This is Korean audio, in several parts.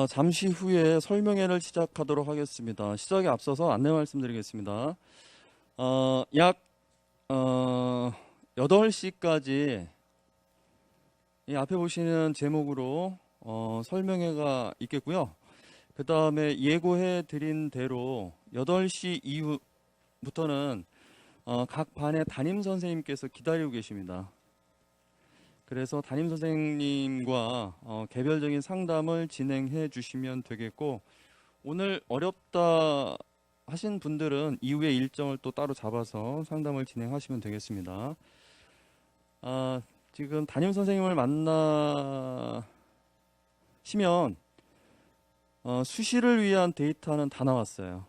잠시 후에 설명회를 시작하도록 하겠습니다. 시작에 앞서서 안내 말씀드리겠습니다. 약 8시까지 이 앞에 보시는 제목으로 설명회가 있겠고요. 그 다음에 예고해 드린 대로 8시 이후부터는 각 반의 담임 선생님께서 기다리고 계십니다. 그래서 담임 선생님과 개별적인 상담을 진행해 주시면 되겠고, 오늘 어렵다 하신 분들은 이후에 일정을 또 따로 잡아서 상담을 진행하시면 되겠습니다. 지금 담임 선생님을 만나시면 수시를 위한 데이터는 다 나왔어요.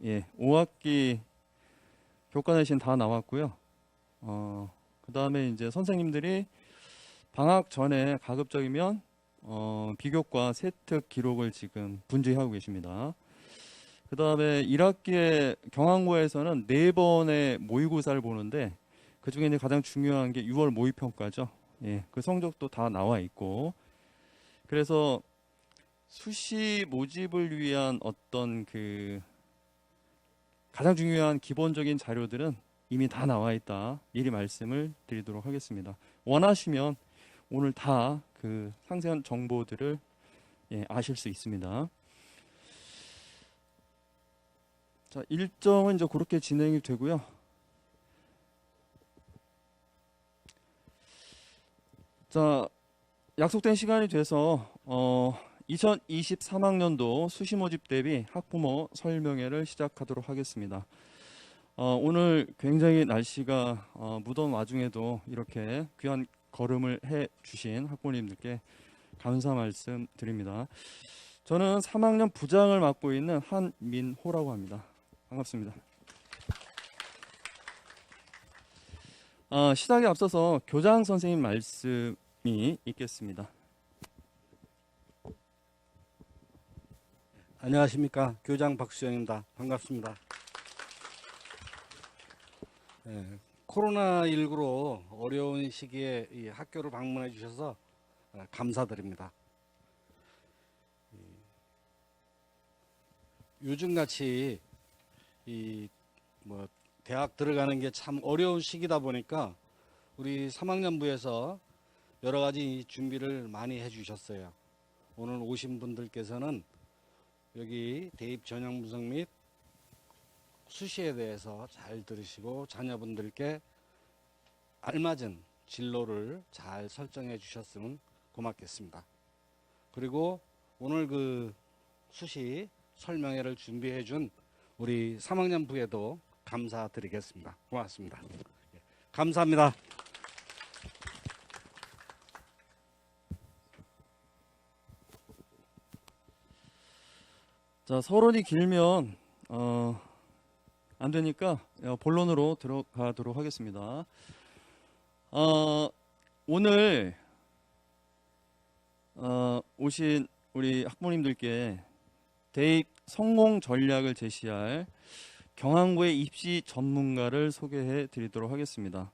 예, 5학기 교과 내신 다 나왔고요. 그 다음에 이제 선생님들이 방학 전에 가급적이면 비교과 세특 기록을 지금 분주하고 계십니다. 그 다음에 1학기에 경항고에서는 4번의 모의고사를 보는데, 그 중에 이제 가장 중요한 게 6월 모의평가죠. 예, 그 성적도 다 나와 있고, 그래서 수시 모집을 위한 어떤 그 가장 중요한 기본적인 자료들은 이미 다 나와 있다. 미리 말씀을 드리도록 하겠습니다. 원하시면 오늘 다 그 상세한 정보들을 아실 수 있습니다. 자, 일정은 이제 그렇게 진행이 되고요. 자, 약속된 시간이 돼서 2023학년도 수시 모집 대비 학부모 설명회를 시작하도록 하겠습니다. 오늘 굉장히 날씨가 무더운 와중에도 이렇게 귀한 걸음을 해 주신 학부모님들께 감사 말씀 드립니다. 저는 3학년 부장을 맡고 있는 한민호라고 합니다. 반갑습니다. 시작에 앞서서 교장 선생님 말씀이 있겠습니다. 안녕하십니까, 교장 박수영입니다. 반갑습니다. 코로나19로 어려운 시기에 이 학교를 방문해 주셔서 감사드립니다. 요즘같이 대학 들어가는 게 참 어려운 시기다 보니까 우리 3학년부에서 여러 가지 준비를 많이 해주셨어요. 오늘 오신 분들께서는 여기 대입 전형 분석 및 수시에 대해서 잘 들으시고 자녀분들께 알맞은 진로를 잘 설정해 주셨으면 고맙겠습니다. 그리고 오늘 그 수시 설명회를 준비해 준 우리 3학년 부에도 감사드리겠습니다. 고맙습니다. 감사합니다. 자, 서론이 길면 안 되니까 본론으로 들어가도록 하겠습니다. 오늘 오신 우리 학부모님들께 대입 성공 전략을 제시할 경항고의 입시 전문가를 소개해 드리도록 하겠습니다.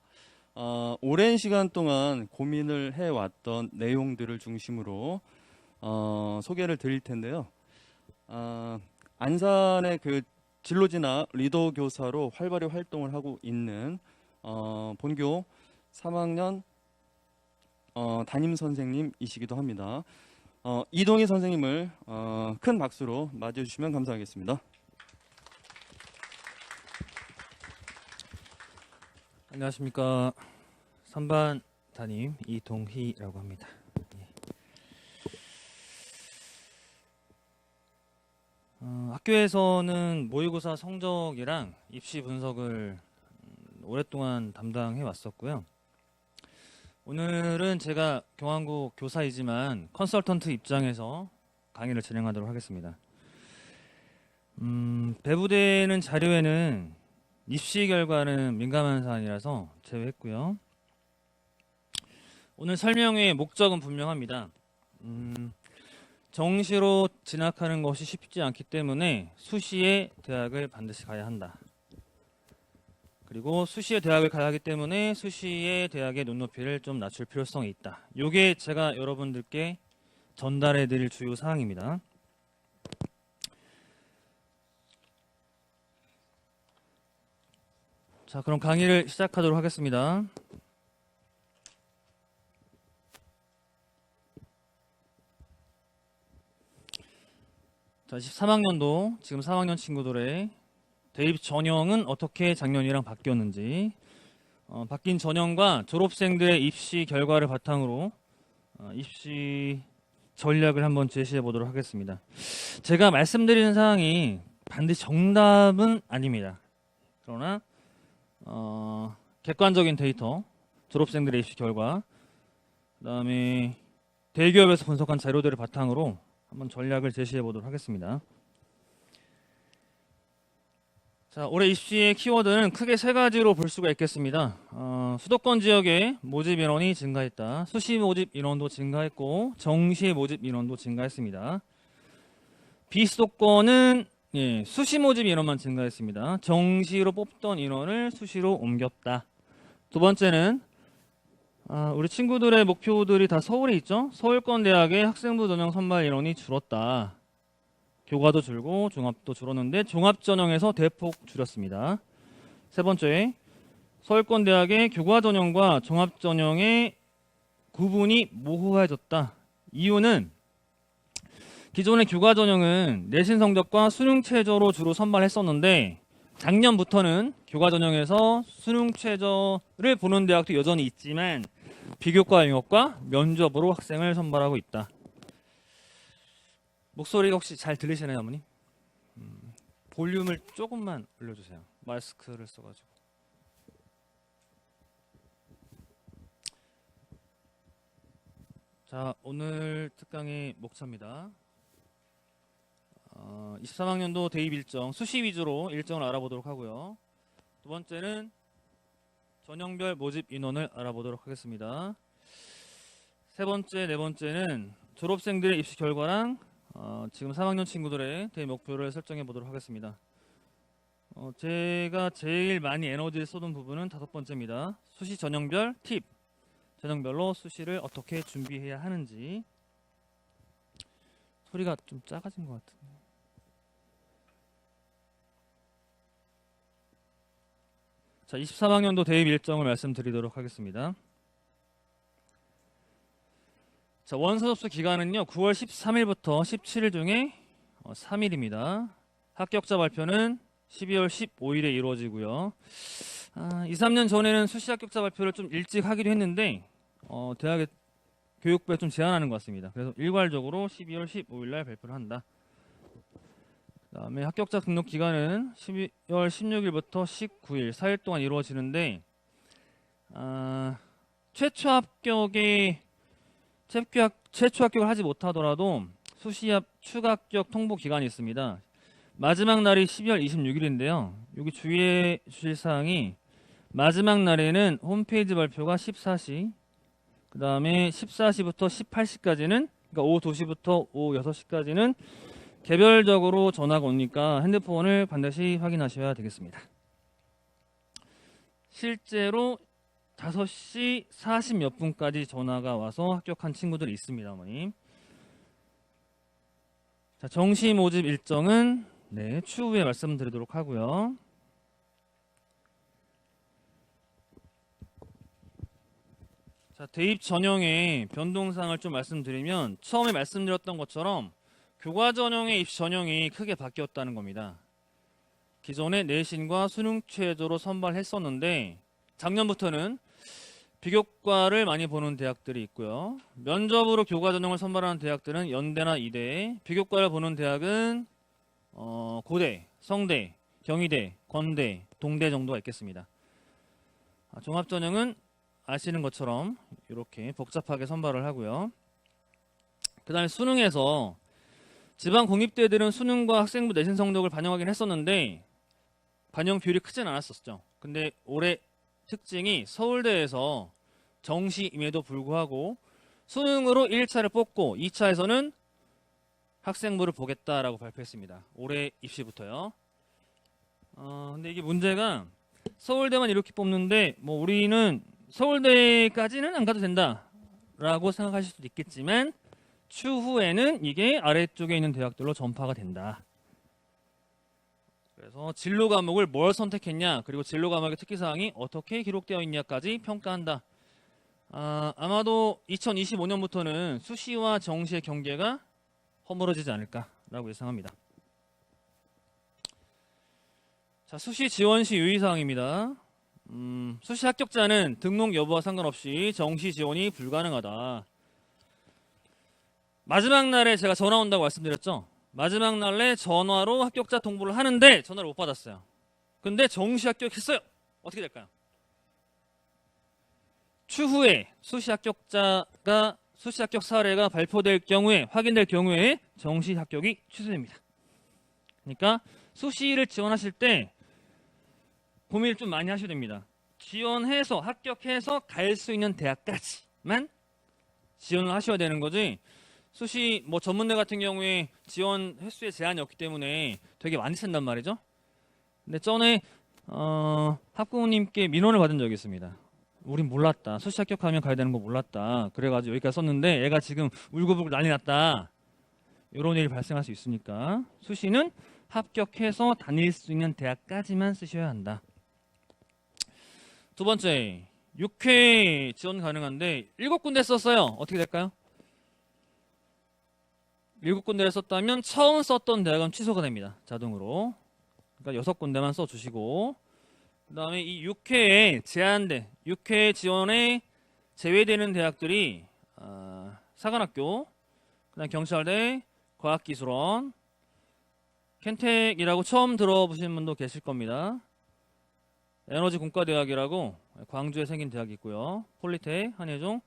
오랜 시간 동안 고민을 해왔던 내용들을 중심으로 소개를 드릴 텐데요. 안산의 그 진로진학 리더 교사로 활발히 활동을 하고 있는 본교 3학년 담임 선생님이시기도 합니다. 이동희 선생님을 큰 박수로 맞이해 주시면 감사하겠습니다. 안녕하십니까. 3반 담임 이동희라고 합니다. 학교에서는 모의고사 성적이랑 입시 분석을 오랫동안 담당해 왔었고요. 오늘은 제가 경항고 교사이지만 컨설턴트 입장에서 강의를 진행하도록 하겠습니다. 배부되는 자료에는 입시 결과는 민감한 사안이라서 제외했고요. 오늘 설명회의 목적은 분명합니다. 정시로 진학하는 것이 쉽지 않기 때문에 수시에 대학을 반드시 가야 한다. 그리고 수시에 대학을 가야 하기 때문에 수시에 대학의 눈높이를 좀 낮출 필요성이 있다. 이게 제가 여러분들께 전달해 드릴 주요 사항입니다. 자, 그럼 강의를 시작하도록 하겠습니다. 자, 13학년도 지금 3학년 친구들의 대입 전형은 어떻게 작년이랑 바뀌었는지, 바뀐 전형과 졸업생들의 입시 결과를 바탕으로 입시 전략을 한번 제시해 보도록 하겠습니다. 제가 말씀드리는 사항이 반드시 정답은 아닙니다. 그러나 객관적인 데이터, 졸업생들의 입시 결과, 그다음에 대기업에서 분석한 자료들을 바탕으로 한번 전략을 제시해 보도록 하겠습니다. 자, 올해 입시의 키워드는 크게 세 가지로 볼 수가 있겠습니다. 수도권 지역의 모집 인원이 증가했다. 수시 모집 인원도 증가했고 정시 모집 인원도 증가했습니다. 비수도권은 수시 모집 인원만 증가했습니다. 정시로 뽑던 인원을 수시로 옮겼다. 두 번째는 우리 친구들의 목표들이 다 서울에 있죠. 서울권 대학의 학생부 전형 선발 인원이 줄었다. 교과도 줄고 종합도 줄었는데 종합 전형에서 대폭 줄였습니다. 세 번째, 서울권 대학의 교과 전형과 종합 전형의 구분이 모호해졌다. 이유는 기존의 교과 전형은 내신 성적과 수능 최저로 주로 선발했었는데 작년부터는 교과 전형에서 수능 최저를 보는 대학도 여전히 있지만 비교과 영역과 면접으로 학생을 선발하고 있다. 목소리가 혹시 잘 들리시나요, 어머니? 볼륨을 조금만 올려주세요. 마스크를 써가지고. 자, 오늘 특강의 목차입니다. 23학년도 대입 일정, 수시 위주로 일정을 알아보도록 하고요. 두 번째는 전형별 모집 인원을 알아보도록 하겠습니다. 세 번째, 네 번째는 졸업생들의 입시 결과랑 지금 3학년 친구들의 대입 목표를 설정해 보도록 하겠습니다. 제가 제일 많이 에너지를 쏟은 부분은 다섯 번째입니다. 수시 전형별 팁, 전형별로 수시를 어떻게 준비해야 하는지. 소리가 좀 작아진 것 같은데. 자, 23학년도 대입 일정을 말씀드리도록 하겠습니다. 자, 원서 접수 기간은요 9월 13일부터 17일 중에 3일입니다. 합격자 발표는 12월 15일에 이루어지고요. 2, 3년 전에는 수시 합격자 발표를 좀 일찍 하기로 했는데 대학의 교육부에 좀 제한하는 것 같습니다. 그래서 일괄적으로 12월 15일 날 발표를 한다. 그다음에 합격자 등록 기간은 12월 16일부터 19일 4일 동안 이루어지는데 최초 합격을 하지 못하더라도 수시합 추가 합격 통보 기간이 있습니다. 마지막 날이 12월 26일인데요. 여기 주의해 주실 사항이 마지막 날에는 홈페이지 발표가 14시, 그 다음에 14시부터 18시까지는, 그러니까 오후 2시부터 오후 6시까지는 개별적으로 전화가 오니까 핸드폰을 반드시 확인하셔야 되겠습니다. 실제로 5시 40 몇 분까지 전화가 와서 합격한 친구들이 있습니다, 어머님. 자, 정시 모집 일정은 추후에 말씀드리도록 하고요. 자, 대입 전형의 변동사항을 좀 말씀드리면 처음에 말씀드렸던 것처럼 교과 전형의 입시 전형이 크게 바뀌었다는 겁니다. 기존의 내신과 수능 최저로 선발했었는데 작년부터는 비교과를 많이 보는 대학들이 있고요. 면접으로 교과 전형을 선발하는 대학들은 연대나 이대, 비교과를 보는 대학은 고대, 성대, 경희대, 건대, 동대 정도가 있겠습니다. 종합 전형은 아시는 것처럼 이렇게 복잡하게 선발을 하고요. 그 다음에 수능에서 지방 공립대들은 수능과 학생부 내신 성적을 반영하긴 했었는데 반영 비율이 크진 않았었죠. 근데 올해 특징이 서울대에서 정시임에도 불구하고 수능으로 1차를 뽑고 2차에서는 학생부를 보겠다라고 발표했습니다. 올해 입시부터요. 근데 이게 문제가 서울대만 이렇게 뽑는데 뭐 우리는 서울대까지는 안 가도 된다라고 생각하실 수도 있겠지만 추후에는 이게 아래쪽에 있는 대학들로 전파가 된다. 그래서 진로 과목을 뭘 선택했냐, 그리고 진로 과목의 특기사항이 어떻게 기록되어 있냐까지 평가한다. 아마도 2025년부터는 수시와 정시의 경계가 허물어지지 않을까라고 예상합니다. 자, 수시 지원 시 유의사항입니다. 수시 합격자는 등록 여부와 상관없이 정시 지원이 불가능하다. 마지막 날에 제가 전화 온다고 말씀드렸죠. 마지막 날에 전화로 합격자 통보를 하는데 전화를 못 받았어요. 근데 정시 합격했어요. 어떻게 될까요? 추후에 수시 합격 사례가 발표될 경우에, 확인될 경우에 정시 합격이 취소됩니다. 그러니까 수시를 지원하실 때 고민을 좀 많이 하셔야 됩니다. 지원해서 합격해서 갈 수 있는 대학까지만 지원을 하셔야 되는 거지, 수시 뭐 전문대 같은 경우에 지원 횟수에 제한이 없기 때문에 되게 많이 쓴단 말이죠. 근데 전에 학부모님께 민원을 받은 적이 있습니다. 우린 몰랐다. 수시 합격하면 가야 되는 거 몰랐다. 그래가지고 여기까지 썼는데 애가 지금 울고불고 난리 났다. 이런 일이 발생할 수 있으니까 수시는 합격해서 다닐 수 있는 대학까지만 쓰셔야 한다. 두 번째, 6회 지원 가능한데 7군데 썼어요. 어떻게 될까요? 7군데를 썼다면 처음 썼던 대학은 취소가 됩니다. 자동으로. 그러니까 6군데만 써주시고, 그 다음에 이 6회에 제한돼, 6회 지원에 제외되는 대학들이 사관학교, 그다음 경찰대, 과학기술원, 켄텍이라고 처음 들어보신 분도 계실 겁니다. 에너지공과대학이라고 광주에 생긴 대학이 있고요. 폴리텍, 한예종,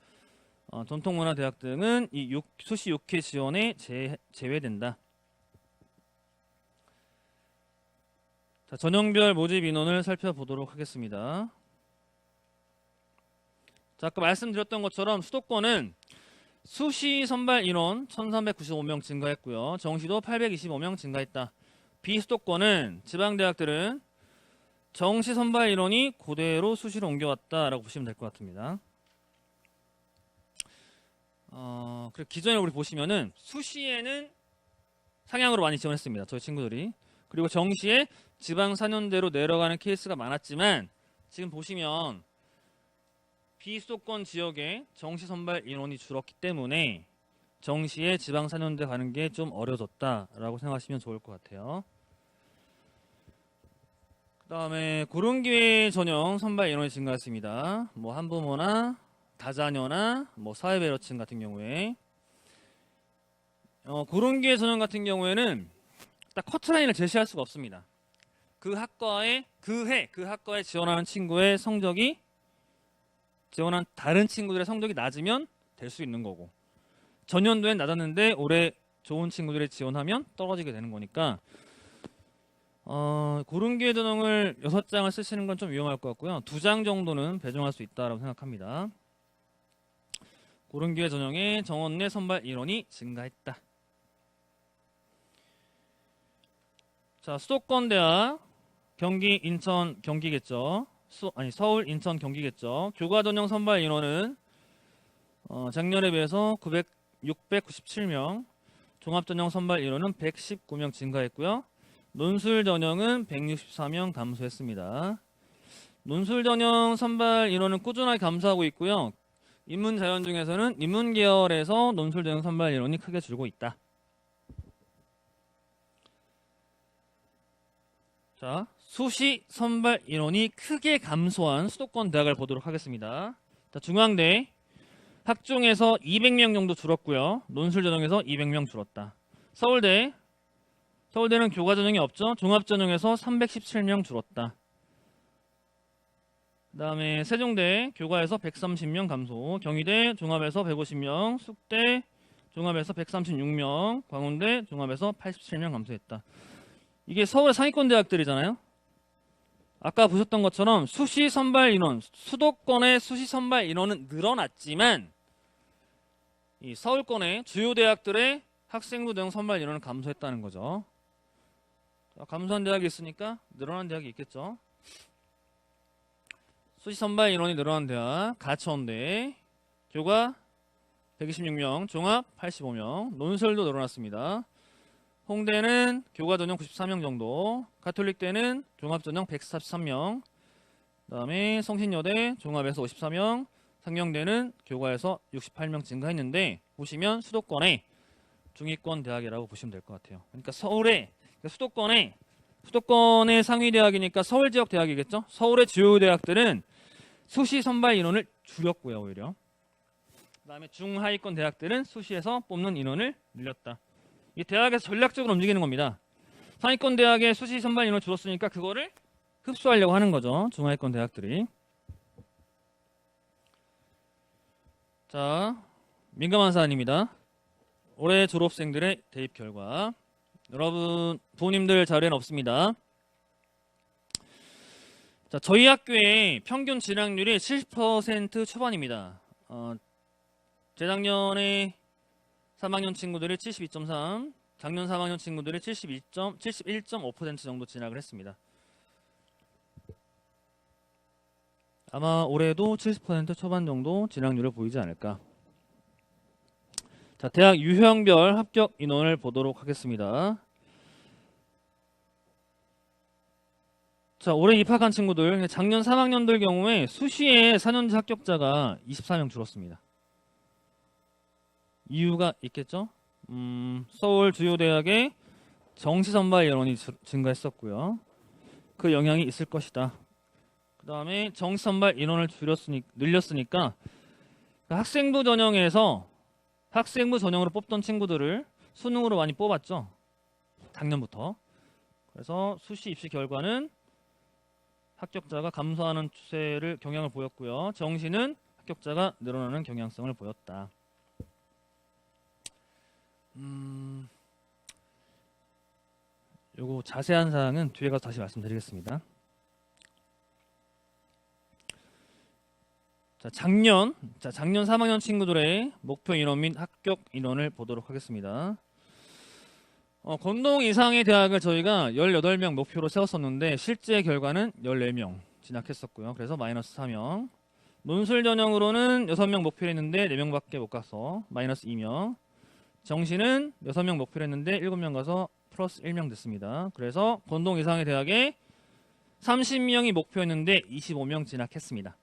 전통문화대학 등은 이 수시 6회 지원에 제외된다. 자, 전형별 모집 인원을 살펴보도록 하겠습니다. 자, 아까 말씀드렸던 것처럼 수도권은 수시 선발 인원 1395명 증가했고요. 정시도 825명 증가했다. 비수도권은 지방대학들은 정시 선발 인원이 그대로 수시로 옮겨왔다라고 보시면 될 것 같습니다. 그리고 기존에 우리 보시면은 수시에는 상향으로 많이 지원했습니다. 저희 친구들이. 그리고 정시에 지방 4년대로 내려가는 케이스가 많았지만 지금 보시면 비수도권 지역에 정시 선발 인원이 줄었기 때문에 정시에 지방 4년대 가는 게 좀 어려졌다라고 생각하시면 좋을 것 같아요. 그 다음에 고른기회 전형 선발 인원이 증가했습니다. 뭐 한부모나 다자녀나 뭐 사회배려층 같은 경우에 고른기회 전형 같은 경우에는 딱 커트라인을 제시할 수가 없습니다. 그 학과에 그 학과에 지원하는 친구의 성적이 지원한 다른 친구들의 성적이 낮으면 될 수 있는 거고, 전년도엔 낮았는데 올해 좋은 친구들이 지원하면 떨어지게 되는 거니까 고른기회 전형을 6장을 쓰시는 건 좀 위험할 것 같고요. 2장 정도는 배정할 수 있다고 생각합니다. 고른기회 전형에 정원 내 선발 인원이 증가했다. 자, 수도권 대학 경기, 인천, 경기겠죠. 서울, 인천, 경기겠죠. 교과 전형 선발 인원은 작년에 비해서 697명, 종합 전형 선발 인원은 119명 증가했고요. 논술 전형은 164명 감소했습니다. 논술 전형 선발 인원은 꾸준하게 감소하고 있고요. 인문 자연 중에서는 인문 계열에서 논술 전형 선발 인원이 크게 줄고 있다. 자, 수시 선발 인원이 크게 감소한 수도권 대학을 보도록 하겠습니다. 자, 중앙대 학종에서 200명 정도 줄었고요. 논술 전형에서 200명 줄었다. 서울대는 교과 전형이 없죠. 종합 전형에서 317명 줄었다. 그 다음에 세종대 교과에서 130명 감소, 경희대 종합에서 150명, 숙대 종합에서 136명, 광운대 종합에서 87명 감소했다. 이게 서울의 상위권 대학들이잖아요. 아까 보셨던 것처럼 수시 선발 인원, 수도권의 수시 선발 인원은 늘어났지만 이 서울권의 주요 대학들의 학생부 대응 선발 인원은 감소했다는 거죠. 감소한 대학이 있으니까 늘어난 대학이 있겠죠. 수시 선발 인원이 늘어난 대학, 가천대 교과 126명, 종합 85명, 논술도 늘어났습니다. 홍대는 교과 전형 94명 정도, 가톨릭대는 종합 전형 143명, 그다음에 성신여대 종합에서 54명, 상경대는 교과에서 68명 증가했는데 보시면 수도권의 중위권 대학이라고 보시면 될 것 같아요. 그러니까 수도권의 상위 대학이니까 서울 지역 대학이겠죠. 서울의 주요 대학들은 수시 선발 인원을 줄였고요, 오히려. 그다음에 중하위권 대학들은 수시에서 뽑는 인원을 늘렸다. 이 대학에서 전략적으로 움직이는 겁니다. 상위권 대학의 수시 선발 인원을 줄였으니까 그거를 흡수하려고 하는 거죠. 중하위권 대학들이. 자, 민감한 사안입니다. 올해 졸업생들의 대입 결과. 여러분 부모님들 자료에는 없습니다. 자, 저희 학교의 평균 진학률이 70% 초반입니다. 재작년에 3학년 친구들이 72.3, 작년 3학년 친구들이 71.5% 정도 진학을 했습니다. 아마 올해도 70% 초반 정도 진학률을 보이지 않을까. 자, 대학 유형별 합격 인원을 보도록 하겠습니다. 자, 올해 입학한 친구들, 작년 3학년들 경우에 수시에 4년제 합격자가 24명 줄었습니다. 이유가 있겠죠? 서울 주요 대학의 정시 선발 인원이 증가했었고요. 그 영향이 있을 것이다. 그 다음에 정시 선발 인원을 늘렸으니까 학생부 전형으로 뽑던 친구들을 수능으로 많이 뽑았죠. 작년부터. 그래서 수시 입시 결과는 합격자가 감소하는 추세를 경향을 보였고요. 정시는 합격자가 늘어나는 경향성을 보였다. 요거 자세한 사항은 뒤에 가서 다시 말씀드리겠습니다. 자, 작년 3학년 친구들의 목표 인원 및 합격 인원을 보도록 하겠습니다. 건동 이상의 대학을 저희가 18명 목표로 세웠었는데 실제 결과는 14명 진학했었고요. 그래서 마이너스 4명. 논술 전형으로는 6명 목표로 했는데 4명밖에 못 가서 마이너스 2명. 정시는 6명 목표로 했는데 7명 가서 플러스 1명 됐습니다. 그래서 건동 이상의 대학에 30명이 목표였는데 25명 진학했습니다.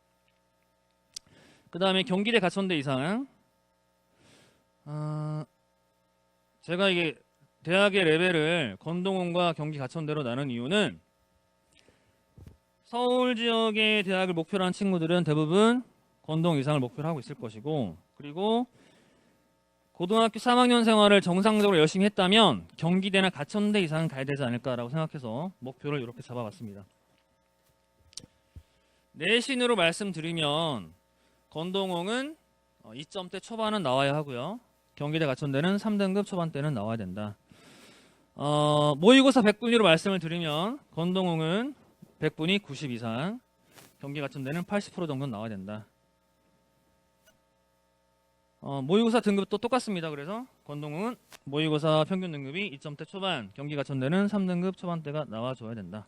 그 다음에 경기대 가천대 이상. 제가 이게 대학의 레벨을 건동원과 경기 가천대로 나눈 이유는 서울 지역의 대학을 목표로 한 친구들은 대부분 건동 이상을 목표로 하고 있을 것이고, 그리고 고등학교 3학년 생활을 정상적으로 열심히 했다면 경기대나 가천대 이상은 가야 되지 않을까라고 생각해서 목표를 이렇게 잡아봤습니다. 내신으로 말씀드리면 건동홍은 2점대 초반은 나와야 하고요. 경기대 가천대는 3등급 초반대는 나와야 된다. 모의고사 100분위로 말씀을 드리면 건동홍은 100분위 90 이상, 경기 가천대는 80% 정도는 나와야 된다. 모의고사 등급도 똑같습니다. 그래서 건동홍은 모의고사 평균 등급이 2점대 초반, 경기 가천대는 3등급 초반대가 나와줘야 된다.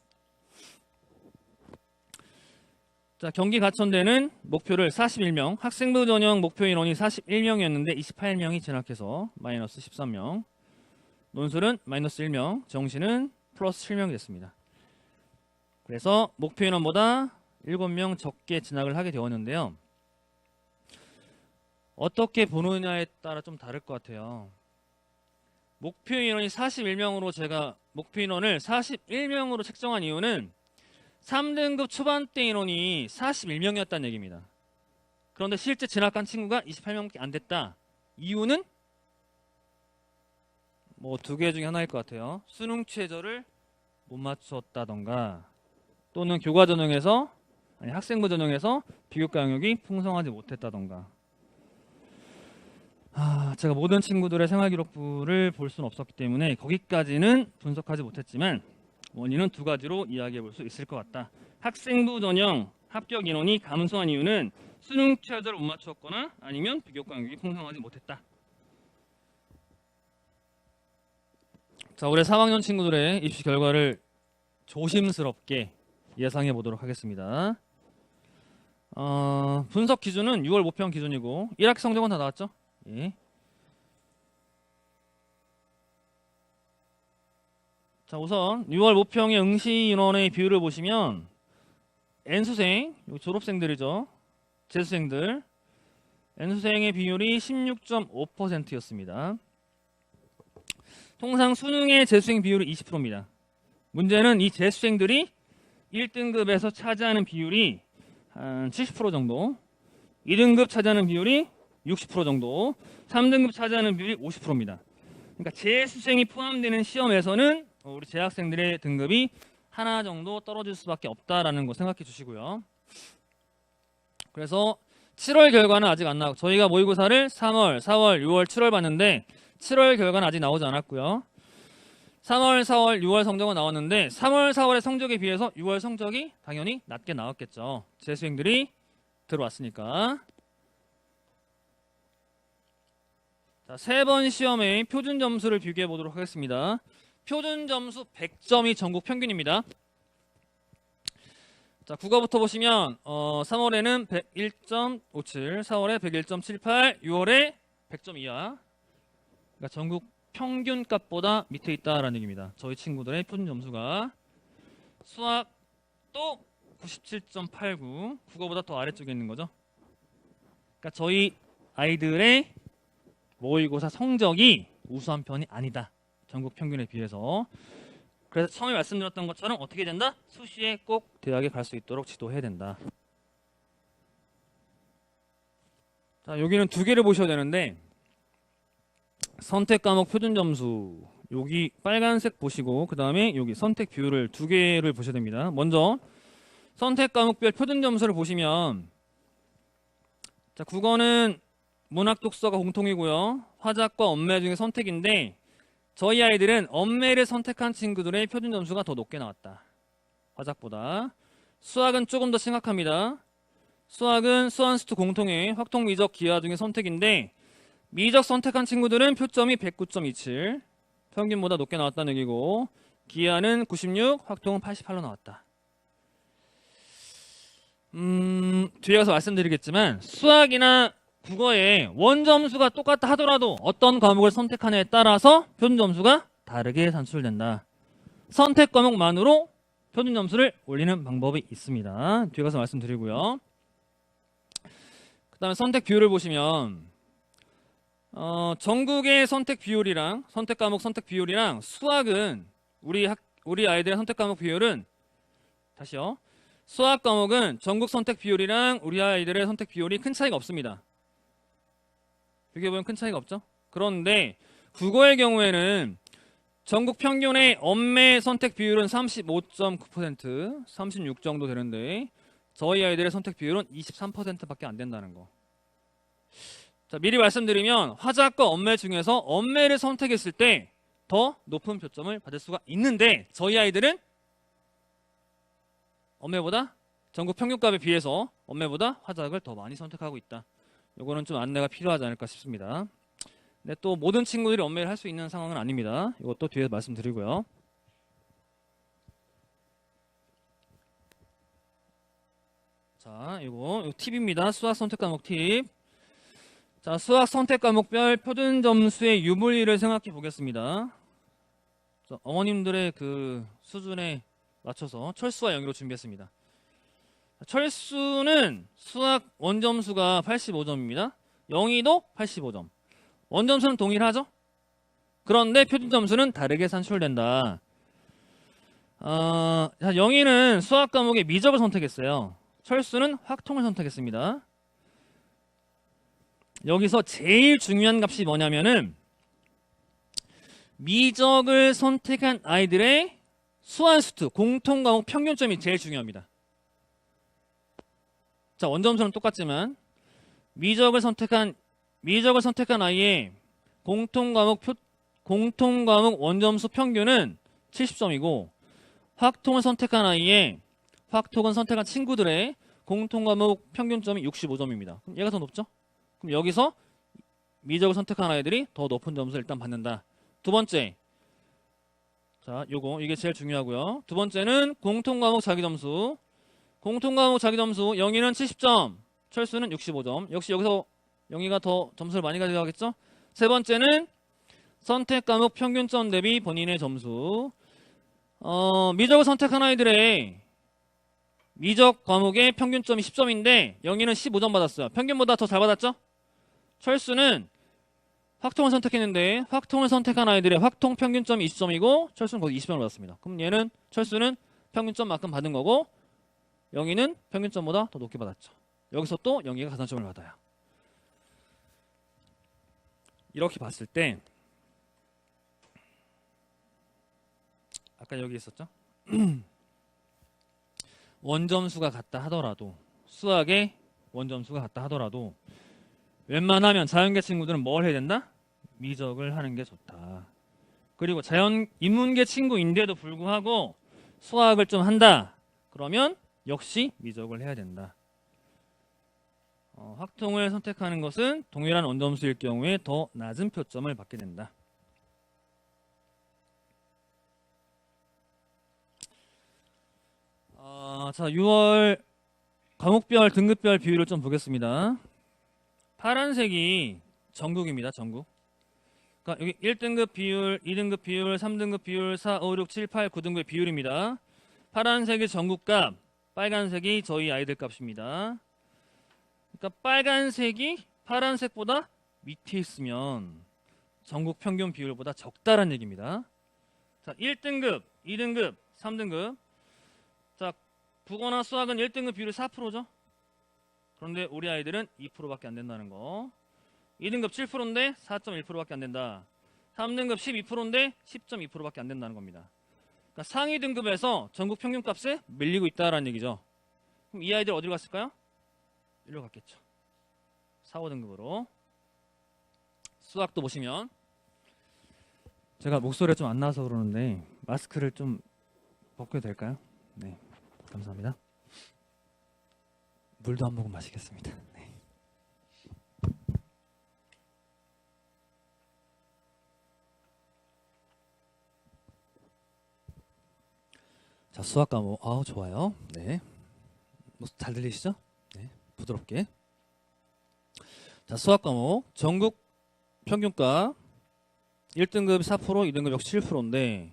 자, 경기 가천대는 목표를 41명, 학생부 전형 목표 인원이 41명이었는데 28명이 진학해서 마이너스 13명, 논술은 마이너스 1명, 정시는 플러스 7명이 됐습니다. 그래서 목표 인원보다 7명 적게 진학을 하게 되었는데요. 어떻게 보느냐에 따라 좀 다를 것 같아요. 목표 인원이 41명으로 제가 목표 인원을 41명으로 책정한 이유는 3등급 초반대 인원이 41명이었다는 얘기입니다. 그런데 실제 진학한 친구가 28명밖에 안 됐다. 이유는 뭐 두 개 중에 하나일 것 같아요. 수능 최저를 못 맞췄다던가, 또는 교과 전형에서 학생부 전형에서 비교과 영역이 풍성하지 못했다던가. 제가 모든 친구들의 생활기록부를 볼 수는 없었기 때문에 거기까지는 분석하지 못했지만 원인은 두 가지로 이야기해 볼 수 있을 것 같다. 학생부 전형 합격 인원이 감소한 이유는 수능 최저를 못 맞췄거나 아니면 비교과 영역이 풍성하지 못했다. 자, 올해 3학년 친구들의 입시 결과를 조심스럽게 예상해 보도록 하겠습니다. 분석 기준은 6월 모평 기준이고 1학기 성적은 다 나왔죠? 예. 자, 우선 6월 모평의 응시 인원의 비율을 보시면 N수생, 여기 졸업생들이죠. 재수생들. N수생의 비율이 16.5%였습니다. 통상 수능의 재수생 비율이 20%입니다. 문제는 이 재수생들이 1등급에서 차지하는 비율이 한 70% 정도, 2등급 차지하는 비율이 60% 정도, 3등급 차지하는 비율이 50%입니다. 그러니까 재수생이 포함되는 시험에서는 우리 재학생들의 등급이 하나 정도 떨어질 수밖에 없다라는 거 생각해 주시고요. 그래서 7월 결과는 아직 안 나오고, 저희가 모의고사를 3월, 4월, 6월, 7월 봤는데 7월 결과는 아직 나오지 않았고요. 3월, 4월, 6월 성적은 나왔는데 3월, 4월의 성적에 비해서 6월 성적이 당연히 낮게 나왔겠죠. 재수생들이 들어왔으니까. 자, 3번 시험의 표준 점수를 비교해 보도록 하겠습니다. 표준 점수 100점이 전국 평균입니다. 자, 국어부터 보시면 3월에는 101.57, 4월에 101.78, 6월에 100점 이하. 그러니까 전국 평균값보다 밑에 있다라는 얘기입니다. 저희 친구들의 표준 점수가. 수학도 97.89, 국어보다 더 아래쪽에 있는 거죠. 그러니까 저희 아이들의 모의고사 성적이 우수한 편이 아니다. 전국 평균에 비해서. 그래서 처음에 말씀드렸던 것처럼 어떻게 된다? 수시에 꼭 대학에 갈 수 있도록 지도해야 된다. 자, 여기는 두 개를 보셔야 되는데, 선택 과목 표준 점수, 여기 빨간색 보시고 그 다음에 여기 선택 비율을 두 개를 보셔야 됩니다. 먼저 선택 과목별 표준 점수를 보시면, 자, 국어는 문학 독서가 공통이고요. 화작과 언매 중에 선택인데, 저희 아이들은 언매를 선택한 친구들의 표준 점수가 더 높게 나왔다. 화작보다. 수학은 조금 더 심각합니다. 수학은 수완수투 공통의 확통, 미적, 기하 중에 선택인데, 미적 선택한 친구들은 표점이 109.27, 평균보다 높게 나왔다는 얘기고, 기하는 96, 확통은 88로 나왔다. 뒤에 가서 말씀드리겠지만 수학이나 국어의 원점수가 똑같다 하더라도 어떤 과목을 선택하느냐에 따라서 표준 점수가 다르게 산출된다. 선택 과목만으로 표준 점수를 올리는 방법이 있습니다. 뒤에 가서 말씀드리고요. 그 다음에 선택 비율을 보시면 전국의 선택 비율이랑 선택 과목 선택 비율이랑 수학은 우리 아이들의 선택 과목 비율은, 다시요, 수학 과목은 전국 선택 비율이랑 우리 아이들의 선택 비율이 큰 차이가 없습니다. 비교해보면 큰 차이가 없죠. 그런데 국어의 경우에는 전국 평균의 언매 선택 비율은 35.9%, 36 정도 되는데 저희 아이들의 선택 비율은 23%밖에 안 된다는 거. 자, 미리 말씀드리면 화작과 언매 중에서 언매를 선택했을 때 더 높은 표점을 받을 수가 있는데, 저희 아이들은 언매보다 전국 평균값에 비해서 언매보다 화작을 더 많이 선택하고 있다. 이거는 좀 안내가 필요하지 않을까 싶습니다. 근데 또 모든 친구들이 언매를 할 수 있는 상황은 아닙니다. 이것도 뒤에 말씀드리고요. 자, 이거 팁입니다. 수학 선택 과목 팁. 자, 수학 선택 과목별 표준 점수의 유불리를 생각해 보겠습니다. 자, 어머님들의 그 수준에 맞춰서 철수와 영희로 준비했습니다. 철수는 수학 원점수가 85점입니다. 영희도 85점. 원점수는 동일하죠? 그런데 표준 점수는 다르게 산출된다. 영희는 수학 과목의 미적을 선택했어요. 철수는 확통을 선택했습니다. 여기서 제일 중요한 값이 뭐냐면은 미적을 선택한 아이들의 수완수투 공통 과목 평균점이 제일 중요합니다. 자, 원점수는 똑같지만 미적을 선택한 아이의 공통 과목 원점수 평균은 70점이고, 확통을 선택한 아이의 확통은 선택한 친구들의 공통 과목 평균점이 65점입니다. 그럼 얘가 더 높죠? 그럼 여기서 미적을 선택한 아이들이 더 높은 점수를 일단 받는다. 두 번째, 자, 이게 제일 중요하고요. 두 번째는 공통 과목 자기 점수. 공통 과목 자기 점수, 영희는 70점, 철수는 65점. 역시 여기서 영희가 더 점수를 많이 가져가겠죠? 세 번째는 선택 과목 평균점 대비 본인의 점수. 미적을 선택한 아이들의 미적 과목의 평균점이 10점인데 영희는 15점 받았어요. 평균보다 더 잘 받았죠? 철수는 확통을 선택했는데 확통을 선택한 아이들의 확통 평균점이 20점이고 철수는 거기 20점을 받았습니다. 그럼 얘는 철수는 평균점만큼 받은 거고 영희는 평균점보다 더 높게 받았죠. 여기서 또 영희가 가산점을 받아요. 이렇게 봤을 때 아까 여기 있었죠? 원점수가 같다 하더라도 수학의 원점수가 같다 하더라도 웬만하면 자연계 친구들은 뭘 해야 된다? 미적을 하는 게 좋다. 그리고 인문계 친구인데도 불구하고 수학을 좀 한다. 그러면 역시 미적을 해야 된다. 확통을 선택하는 것은 동일한 원점수일 경우에 더 낮은 표점을 받게 된다. 자, 6월 과목별 등급별 비율을 좀 보겠습니다. 파란색이 전국입니다. 전국. 그러니까 여기 1등급 비율, 2등급 비율, 3등급 비율, 4, 5, 6, 7, 8, 9등급의 비율입니다. 파란색이 전국값, 빨간색이 저희 아이들 값입니다. 그러니까 빨간색이 파란색보다 밑에 있으면 전국 평균 비율보다 적다라는 얘기입니다. 자, 1등급, 2등급, 3등급. 자, 국어나 수학은 1등급 비율이 4%죠. 그런데 우리 아이들은 2%밖에 안 된다는 거. 2등급 7%인데 4.1%밖에 안 된다. 3등급 12%인데 10.2%밖에 안 된다는 겁니다. 그러니까 상위 등급에서 전국 평균값에 밀리고 있다라는 얘기죠. 그럼 이 아이들 어디로 갔을까요? 일로 갔겠죠. 4, 5등급으로. 수학도 보시면 제가 목소리가 좀 안 나와서 그러는데 마스크를 좀 벗겨도 될까요? 네, 감사합니다. 물도 한 모금 마시겠습니다. 네. 자, 수학 과목. 좋아요. 네. 잘 들리시죠? 네. 부드럽게. 자, 수학 과목. 전국 평균값 1등급 4%, 2등급 역시 7%인데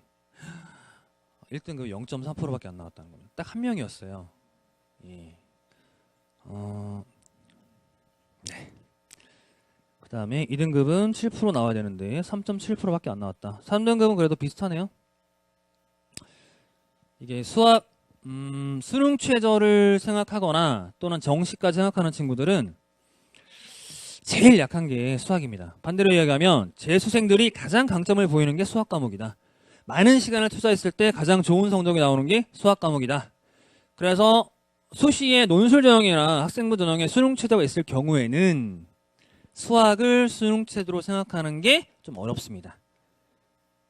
1등급 0.3%밖에 안 나왔다는 겁니다. 딱 한 명이었어요. 예. 네. 그 다음에 2등급은 7% 나와야 되는데 3.7%밖에 안 나왔다. 3등급은 그래도 비슷하네요. 이게 수학 수능 최저를 생각하거나 또는 정시까지 생각하는 친구들은 제일 약한 게 수학입니다. 반대로 이야기하면 재수생들이 가장 강점을 보이는 게 수학 과목이다. 많은 시간을 투자했을 때 가장 좋은 성적이 나오는 게 수학 과목이다. 그래서 수시에 논술 전형이나 학생부 전형에 수능 최저가 있을 경우에는 수학을 수능 최저로 생각하는 게 좀 어렵습니다.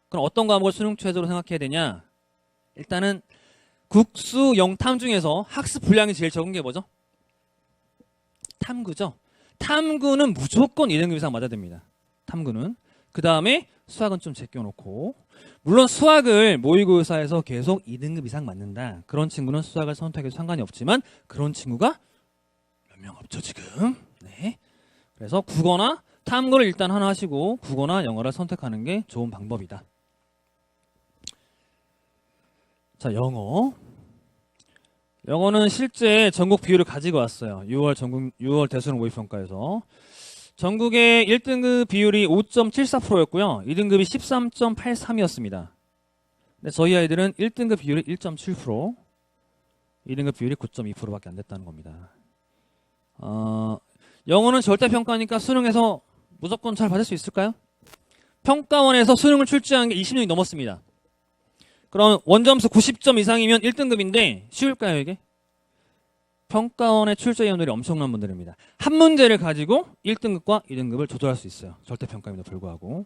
그럼 어떤 과목을 수능 최저로 생각해야 되냐? 일단은 국수 영탐 중에서 학습 분량이 제일 적은 게 뭐죠? 탐구죠. 탐구는 무조건 2등급 이상 맞아야 됩니다. 탐구는. 그 다음에 수학은 좀 제껴놓고, 물론 수학을 모의고사에서 계속 2등급 이상 맞는다. 그런 친구는 수학을 선택해도 상관이 없지만 그런 친구가 몇 명 없죠 지금. 네. 그래서 국어나 탐구를 일단 하나 하시고 국어나 영어를 선택하는 게 좋은 방법이다. 자, 영어는 실제 전국 비율을 가지고 왔어요. 6월 대수능 모의평가에서 전국의 1등급 비율이 5.74%였고요. 2등급이 13.83이었습니다. 근데 저희 아이들은 1등급 비율이 1.7%, 2등급 비율이 9.2%밖에 안 됐다는 겁니다. 영어는 절대평가니까 수능에서 무조건 잘 받을 수 있을까요? 평가원에서 수능을 출제한 게 20년이 넘었습니다. 그럼 원점수 90점 이상이면 1등급인데 쉬울까요 이게? 평가원의 출제위원들이 엄청난 분들입니다. 한 문제를 가지고 1등급과 2등급을 조절할 수 있어요. 절대평가임에도 불구하고.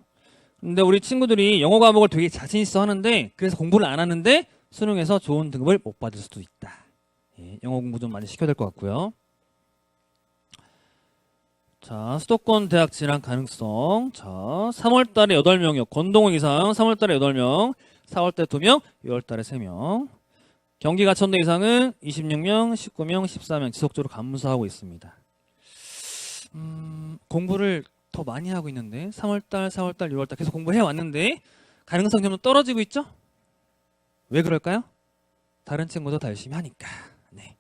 근데 우리 친구들이 영어 과목을 되게 자신 있어 하는데 그래서 공부를 안 하는데 수능에서 좋은 등급을 못 받을 수도 있다. 예, 영어 공부 좀 많이 시켜야 될 것 같고요. 자, 수도권 대학 진학 가능성. 자, 3월달에 8명이요. 권동훈 이상 3월달에 8명, 4월달에 2명, 6월달에 3명. 경기 가천대 이상은 26명, 19명, 14명 지속적으로 감소하고 있습니다. 공부를 더 많이 하고 있는데 3월달, 4월달, 6월달 계속 공부해 왔는데 가능성 점점 떨어지고 있죠? 왜 그럴까요? 다른 친구도 더 열심히 하니까. 네.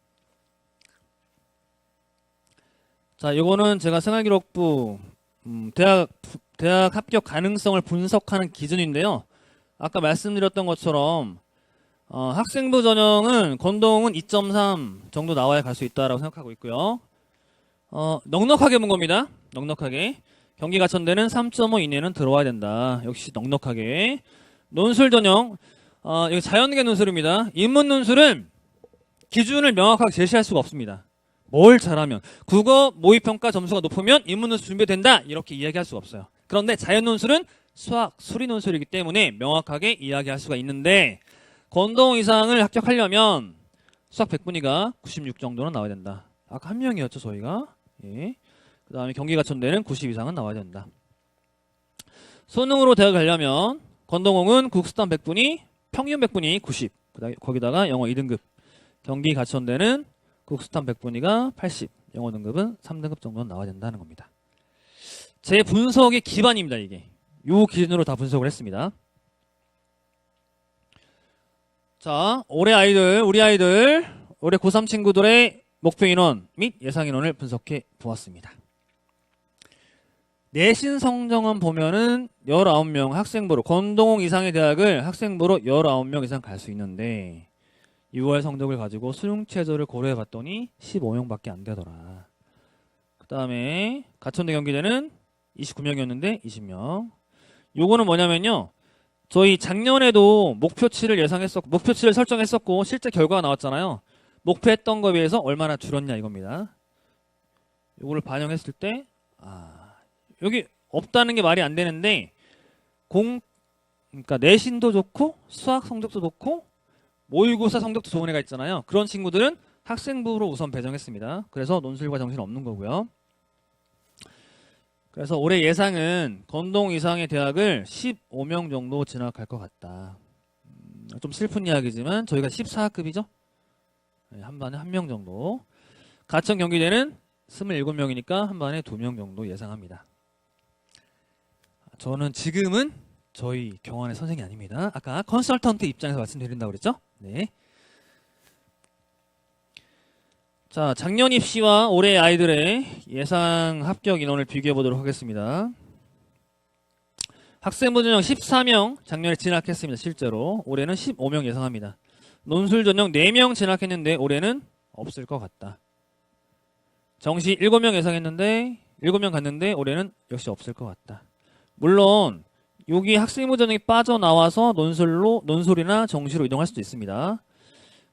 자, 이거는 제가 생활기록부 대학 합격 가능성을 분석하는 기준인데요. 아까 말씀드렸던 것처럼 학생부 전형은 건동은 2.3 정도 나와야 갈 수 있다라고 생각하고 있고요. 넉넉하게 본 겁니다. 넉넉하게. 경기 가천대는 3.5 이내는 들어와야 된다. 역시 넉넉하게. 논술 전형, 이거 자연계 논술입니다. 인문 논술은 기준을 명확하게 제시할 수가 없습니다. 뭘 잘하면. 국어 모의평가 점수가 높으면 인문 논술 준비된다. 이렇게 이야기할 수가 없어요. 그런데 자연 논술은 수학, 수리 논술이기 때문에 명확하게 이야기할 수가 있는데 건동 이상을 합격하려면 수학 100분위가 96 정도는 나와야 된다. 아까 한 명이었죠, 저희가. 예. 그 다음에 경기 가천대는 90 이상은 나와야 된다. 수능으로 대학 가려면 건동홍은 국수단 100분위, 평균 100분위 90. 거기다가 영어 2등급. 경기 가천대는 국수단 100분위가 80. 영어 등급은 3등급 정도는 나와야 된다는 겁니다. 제 분석의 기반입니다, 이게. 요 기준으로 다 분석을 했습니다. 자, 올해 아이들, 우리 아이들, 올해 고3 친구들의 목표 인원 및 예상 인원을 분석해 보았습니다. 내신 성적은 보면은 19명 학생부로, 건동홍 이상의 대학을 학생부로 19명 이상 갈 수 있는데 6월 성적을 가지고 수능 최저를 고려해 봤더니 15명밖에 안 되더라. 그 다음에 가천대 경기대는 29명이었는데 20명. 요거는 뭐냐면요, 저희 작년에도 목표치를 설정했었고 실제 결과가 나왔잖아요. 목표했던 거에 비해서 얼마나 줄었냐 이겁니다. 요거를 반영했을 때 여기 없다는 게 말이 안 되는데 그러니까 내신도 좋고 수학 성적도 좋고 모의고사 성적도 좋은 애가 있잖아요. 그런 친구들은 학생부로 우선 배정했습니다. 그래서 논술과 정신 없는 거고요. 그래서 올해 예상은 건동 이상의 대학을 15명 정도 진학할 것 같다. 좀 슬픈 이야기지만 저희가 14학급이죠. 한 반에 1명 정도. 가천 경기대는 27명이니까 한 반에 2명 정도 예상합니다. 저는 지금은 저희 경원의 선생이 아닙니다. 아까 컨설턴트 입장에서 말씀드린다고 그랬죠? 네. 자, 작년 입시와 올해 아이들의 예상 합격 인원을 비교해 보도록 하겠습니다. 학생부 전형 14명 작년에 진학했습니다. 실제로 올해는 15명 예상합니다. 논술 전형 4명 진학했는데 올해는 없을 것 같다. 정시 7명 예상했는데 7명 갔는데 올해는 역시 없을 것 같다. 물론 여기 학생부 전형이 빠져나와서 논술이나 정시로 이동할 수도 있습니다.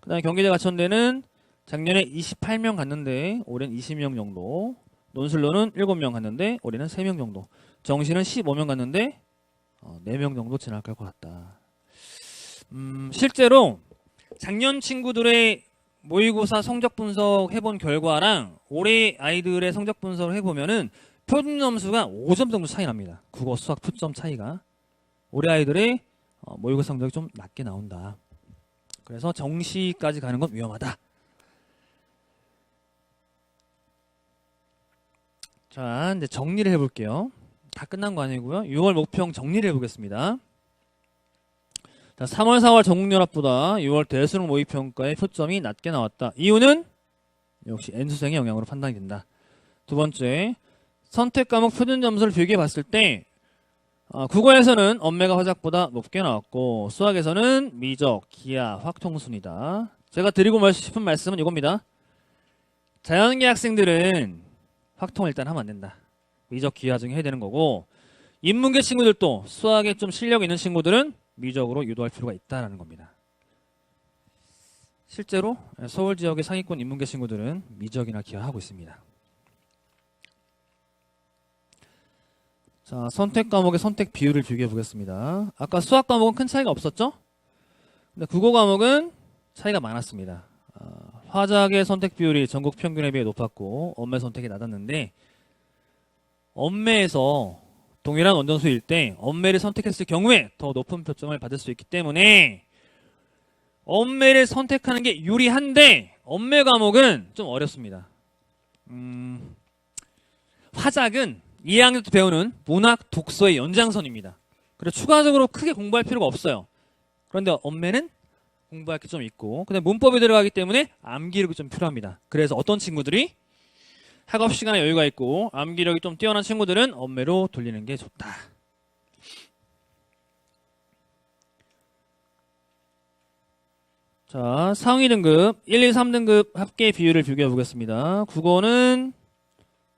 그 다음에 경기대 가천대는 작년에 28명 갔는데 올해는 20명 정도. 논술로는 7명 갔는데 올해는 3명 정도. 정시는 15명 갔는데 4명 정도 진학할 것 같다. 실제로 작년 친구들의 모의고사 성적 분석 해본 결과랑 올해 아이들의 성적 분석을 해보면은 표준 점수가 5점 정도 차이 납니다. 국어, 수학 표점 차이가. 올해 아이들의 모의고사 성적이 좀 낮게 나온다. 그래서 정시까지 가는 건 위험하다. 자, 이제 정리를 해볼게요. 다 끝난 거 아니고요. 6월 목평 정리를 해보겠습니다. 자, 3월, 4월 전국연합보다 6월 대수능 모의평가의 표점이 낮게 나왔다. 이유는 역시 N수생의 영향으로 판단이 된다. 두 번째, 선택 과목 표준 점수를 비교해 봤을 때 국어에서는 언매가 화작보다 높게 나왔고 수학에서는 미적, 기하, 확통순이다. 제가 드리고 싶은 말씀은 이겁니다. 자연계 학생들은 확통 일단 하면 안 된다. 미적, 기하 중에 해야 되는 거고 인문계 친구들도 수학에 좀 실력 있는 친구들은 미적으로 유도할 필요가 있다는 겁니다. 실제로 서울 지역의 상위권 인문계 친구들은 미적이나 기하하고 있습니다. 자, 선택 과목의 선택 비율을 비교해 보겠습니다. 아까 수학 과목은 큰 차이가 없었죠? 근데 국어 과목은 차이가 많았습니다. 화작의 선택 비율이 전국 평균에 비해 높았고 언매 선택이 낮았는데 언매에서 동일한 원점수일 때 언매를 선택했을 경우에 더 높은 표점을 받을 수 있기 때문에 언매를 선택하는 게 유리한데 언매 과목은 좀 어렵습니다. 화작은 2학년 때 배우는 문학 독서의 연장선입니다. 그래서 추가적으로 크게 공부할 필요가 없어요. 그런데 엄매는 공부할 게 좀 있고, 근데 문법이 들어가기 때문에 암기력이 좀 필요합니다. 그래서 어떤 친구들이 학업 시간에 여유가 있고 암기력이 좀 뛰어난 친구들은 엄매로 돌리는 게 좋다. 자, 상위 등급 1, 2, 3등급 합계 비율을 비교해 보겠습니다. 국어는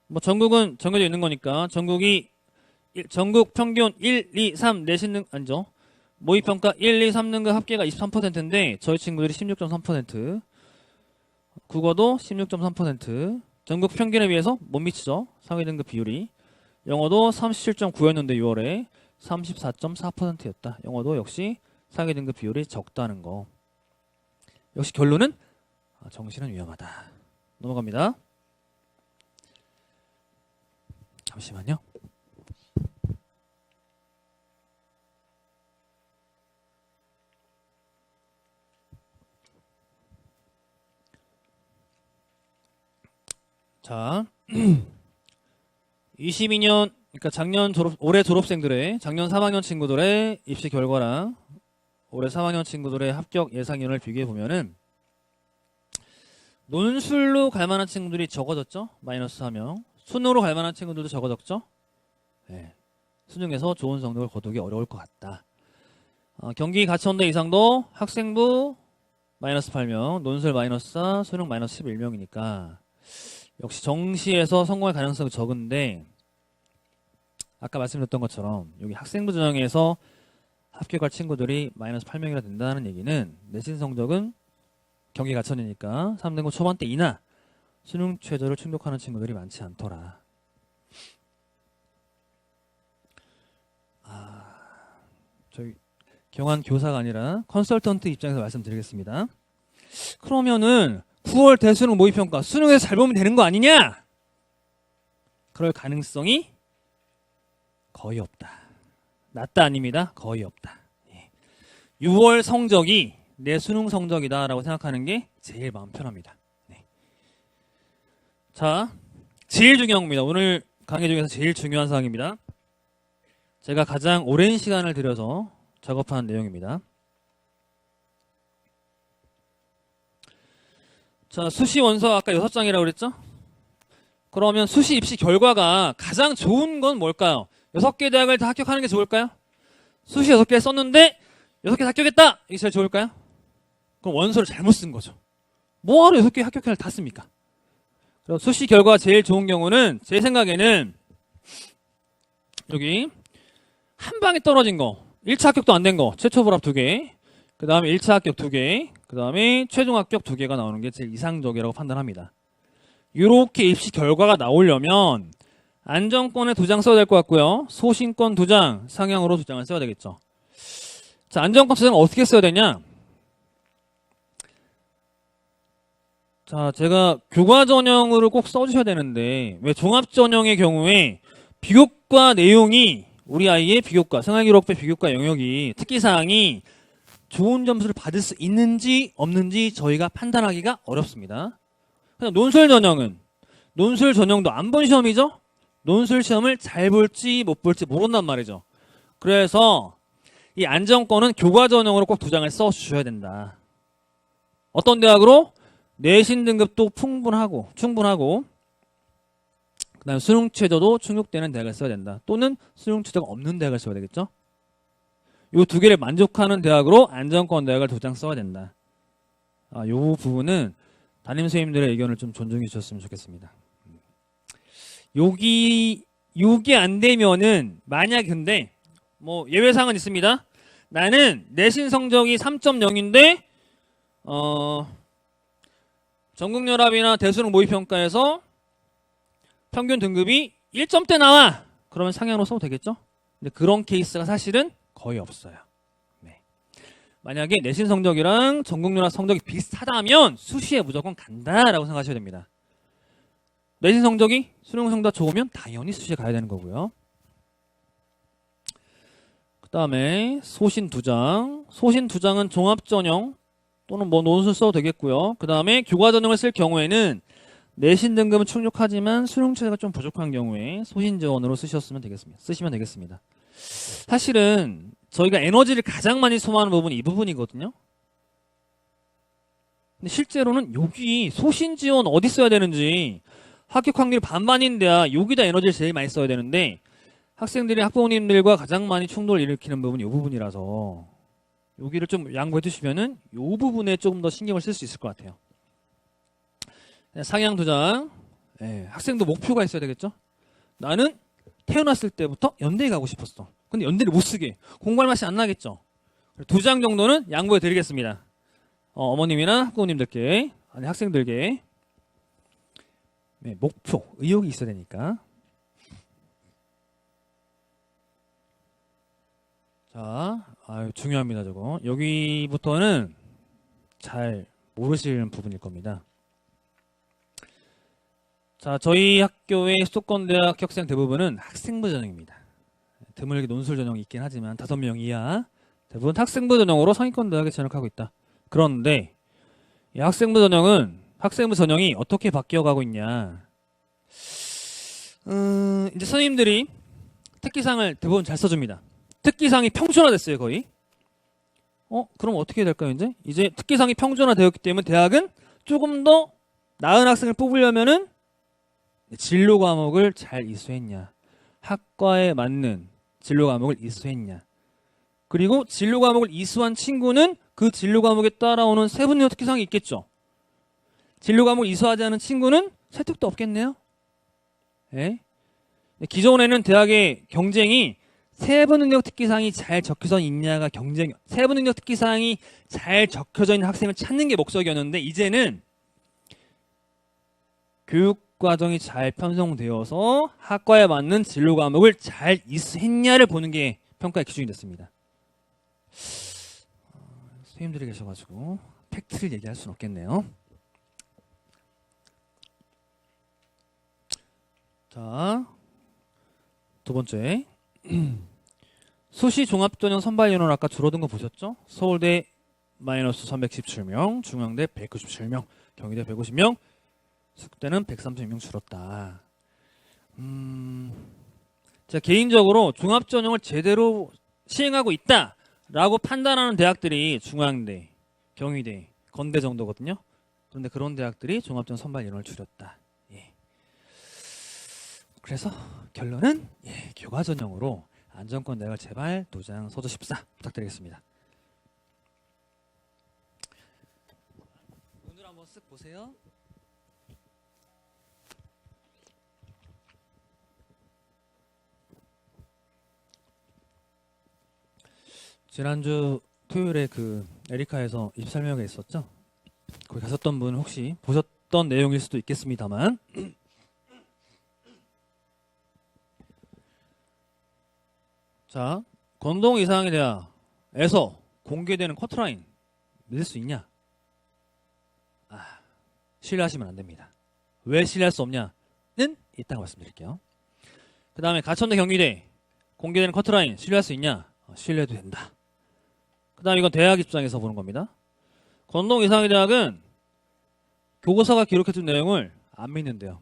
뭐 전국은 정해져 있는 거니까 전국 평균 1, 2, 3 내신 등 아니죠. 모의평가 1, 2, 3등급 합계가 23%인데 저희 친구들이 16.3%, 국어도 16.3%, 전국 평균에 비해서 못 미치죠. 상위 등급 비율이. 영어도 37.9였는데 6월에 34.4%였다. 영어도 역시 상위 등급 비율이 적다는 거. 역시 결론은 정시는 위험하다. 넘어갑니다. 잠시만요. 자, 22년, 그러니까 올해 졸업생들의 작년 3학년 친구들의 입시 결과랑 올해 3학년 친구들의 합격 예상위원을 비교해 보면은 논술로 갈 만한 친구들이 적어졌죠? 마이너스 1명. 순으로 갈 만한 친구들도 적어졌죠? 네. 수능에서 좋은 성적을 거두기 어려울 것 같다. 경기 가치원대 이상도 학생부 마이너스 8명, 논술 마이너스 4, 수능 마이너스 11명이니까 역시 정시에서 성공할 가능성이 적은데 아까 말씀드렸던 것처럼 여기 학생부 전형에서 합격할 친구들이 마이너스 8명이나 된다는 얘기는 내신 성적은 경기 가천이니까 3등급 초반대 이나 수능 최저를 충족하는 친구들이 많지 않더라. 저희 경환 교사가 아니라 컨설턴트 입장에서 말씀드리겠습니다. 그러면은 9월 대수능 모의평가 수능에서 잘 보면 되는 거 아니냐? 그럴 가능성이 거의 없다. 낮다 아닙니다. 거의 없다. 6월 성적이 내 수능 성적이다 라고 생각하는 게 제일 마음 편합니다. 자, 제일 중요한 겁니다. 오늘 강의 중에서 제일 중요한 사항입니다. 제가 가장 오랜 시간을 들여서 작업한 내용입니다. 자, 수시 원서 아까 6장이라고 그랬죠? 그러면 수시 입시 결과가 가장 좋은 건 뭘까요? 6개 대학을 다 합격하는 게 좋을까요? 수시 6개 썼는데 6개 다 합격했다! 이게 제일 좋을까요? 그럼 원서를 잘못 쓴 거죠. 뭐하러 6개 합격을 다 씁니까? 그럼 수시 결과가 제일 좋은 경우는 제 생각에는 여기 한 방에 떨어진 거, 1차 합격도 안 된 거, 최초 불합 2개, 그 다음에 1차 합격 2개, 그 다음에 최종 합격 2개가 나오는 게 제일 이상적이라고 판단합니다. 이렇게 입시 결과가 나오려면 안정권에 2장 써야 될 것 같고요. 소신권 2장, 상향으로 2장을 써야 되겠죠. 자, 안정권 2장을 어떻게 써야 되냐? 자, 제가 교과 전형으로 꼭 써주셔야 되는데 왜 종합 전형의 경우에 비교과 내용이 우리 아이의 비교과, 생활기록부 비교과 영역이 특기사항이 좋은 점수를 받을 수 있는지 없는지 저희가 판단하기가 어렵습니다. 그냥 논술 전형도 안 본 시험이죠? 논술 시험을 잘 볼지 못 볼지 모른단 말이죠. 그래서 이 안정권은 교과 전형으로 꼭 2장을 써주셔야 된다. 어떤 대학으로? 내신 등급도 충분하고 그 다음에 수능 최저도 충족되는 대학을 써야 된다. 또는 수능 최저가 없는 대학을 써야 되겠죠. 이 2개를 만족하는 대학으로 안정권 대학을 2장 써야 된다. 이 부분은 담임 선생님들의 의견을 좀 존중해 주셨으면 좋겠습니다. 요게 안 되면은 만약 근데 뭐 예외사항은 있습니다. 나는 내신 성적이 3.0인데 전국연합이나 대수능 모의평가에서 평균 등급이 1점대 나와! 그러면 상향으로 써도 되겠죠? 근데 그런 케이스가 사실은 거의 없어요. 네. 만약에 내신 성적이랑 전국연합 성적이 비슷하다면 수시에 무조건 간다라고 생각하셔야 됩니다. 내신 성적이 수능 성적 좋으면 당연히 수시에 가야 되는 거고요. 그 다음에 소신 2장. 소신 2장은 종합전형 또는 뭐 논술 써도 되겠고요. 그 다음에 교과 전형을 쓸 경우에는 내신 등급은 충족하지만 수능체가 좀 부족한 경우에 소신 지원으로 쓰시면 되겠습니다. 사실은 저희가 에너지를 가장 많이 소모하는 부분이 이 부분이거든요. 근데 실제로는 여기 소신 지원 어디 써야 되는지 합격 확률 반반인데야 여기다 에너지를 제일 많이 써야 되는데 학생들이 학부모님들과 가장 많이 충돌을 일으키는 부분이 이 부분이라서 여기를 좀 양보해 주시면은 이 부분에 조금 더 신경을 쓸 수 있을 것 같아요. 상향 2장. 학생도 목표가 있어야 되겠죠? 나는 태어났을 때부터 연대에 가고 싶었어. 근데 연대를 못 쓰게. 공부할 맛이 안 나겠죠? 2장 정도는 양보해 드리겠습니다. 어머님이나 학부모님들께, 아니 학생들께 목표, 의욕이 있어야 되니까. 자, 중요합니다, 저거. 여기부터는 잘 모르시는 부분일 겁니다. 자, 저희 학교의 수도권대학 합격생 대부분은 학생부 전형입니다. 드물게 논술 전형이 있긴 하지만 5명 이하 대부분 학생부 전형으로 상위권 대학에 진학하고 있다. 그런데 이 학생부 전형이 어떻게 바뀌어가고 있냐? 이제 선생님들이 특기상을 대부분 잘 써줍니다. 특기상이 평준화됐어요, 거의. 그럼 어떻게 해야 될까요, 이제? 이제 특기상이 평준화되었기 때문에 대학은 조금 더 나은 학생을 뽑으려면은 진로 과목을 잘 이수했냐, 학과에 맞는 진로 과목을 이수했냐, 그리고 진로 과목을 이수한 친구는 그 진로 과목에 따라오는 세분의 특기상이 있겠죠. 진로 과목을 이수하지 않은 친구는 세특도 없겠네요. 예? 기존에는 대학의 경쟁이 세부능력 특기상이 잘 적혀져 있냐가 세부능력 특기상이 잘 적혀져 있는 학생을 찾는 게 목적이었는데 이제는 교육과정이 잘 편성되어서 학과에 맞는 진로 과목을 잘 이수했냐를 보는 게 평가의 기준이 됐습니다. 선생님들이 계셔가지고 팩트를 얘기할 수는 없겠네요. 자, 2번째. 수시 종합전형 선발인원 아까 줄어든 거 보셨죠? 서울대 마이너스 317명, 중앙대 197명, 경희대 150명, 숙대는 130명 줄었다. 제가 개인적으로 종합전형을 제대로 시행하고 있다라고 판단하는 대학들이 중앙대, 경희대, 건대 정도거든요. 그런데 그런 대학들이 종합전형 선발인원을 줄였다. 예. 그래서 결론은 교과 전형으로 안정권 대학을 제발 도장 서주십사 부탁드리겠습니다. 오늘 한번 쓱 보세요. 지난주 토요일에 그 에리카에서 입설명회 있었죠? 거기 가셨던 분 혹시 보셨던 내용일 수도 있겠습니다만 자, 건동 이상의 대학에서 공개되는 커트라인 믿을 수 있냐? 신뢰하시면 안 됩니다. 왜 신뢰할 수 없냐는 이따가 말씀드릴게요. 그 다음에 가천대 경희대 공개되는 커트라인 신뢰할 수 있냐? 신뢰해도 된다. 그 다음에 이건 대학 입장에서 보는 겁니다. 건동 이상의 대학은 교과서가 기록해준 내용을 안 믿는데요.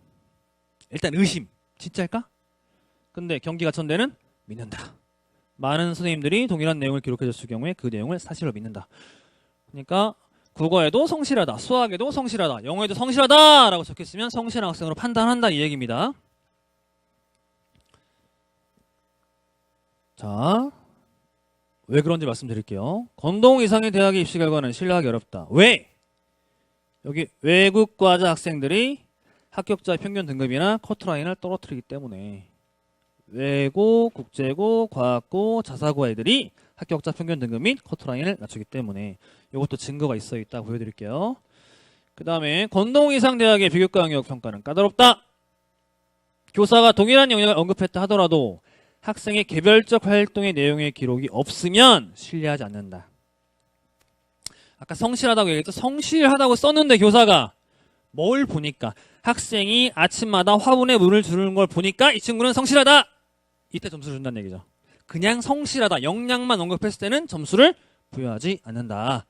일단 의심. 진짜일까? 근데 경기 가천대는 믿는다. 많은 선생님들이 동일한 내용을 기록해줬을 경우에 그 내용을 사실로 믿는다. 그러니까 국어에도 성실하다, 수학에도 성실하다, 영어에도 성실하다 라고 적혀있으면 성실한 학생으로 판단한다 이 얘기입니다. 자, 왜 그런지 말씀드릴게요. 건동 이상의 대학의 입시 결과는 신뢰하기 어렵다. 왜? 여기 외국과자 학생들이 합격자 평균 등급이나 커트라인을 떨어뜨리기 때문에 외고, 국제고, 과학고, 자사고 애들이 합격자 평균 등급 및 커트라인을 낮추기 때문에 이것도 증거가 있어 있다 보여드릴게요. 그 다음에 건동 이상 대학의 비교과 영역 평가는 까다롭다. 교사가 동일한 영역을 언급했다 하더라도 학생의 개별적 활동의 내용의 기록이 없으면 신뢰하지 않는다. 아까 성실하다고 얘기했죠. 성실하다고 썼는데 교사가 뭘 보니까 학생이 아침마다 화분에 물을 주는 걸 보니까 이 친구는 성실하다. 이때 점수를 준다는 얘기죠. 그냥 성실하다, 역량만 언급했을 때는 점수를 부여하지 않는다.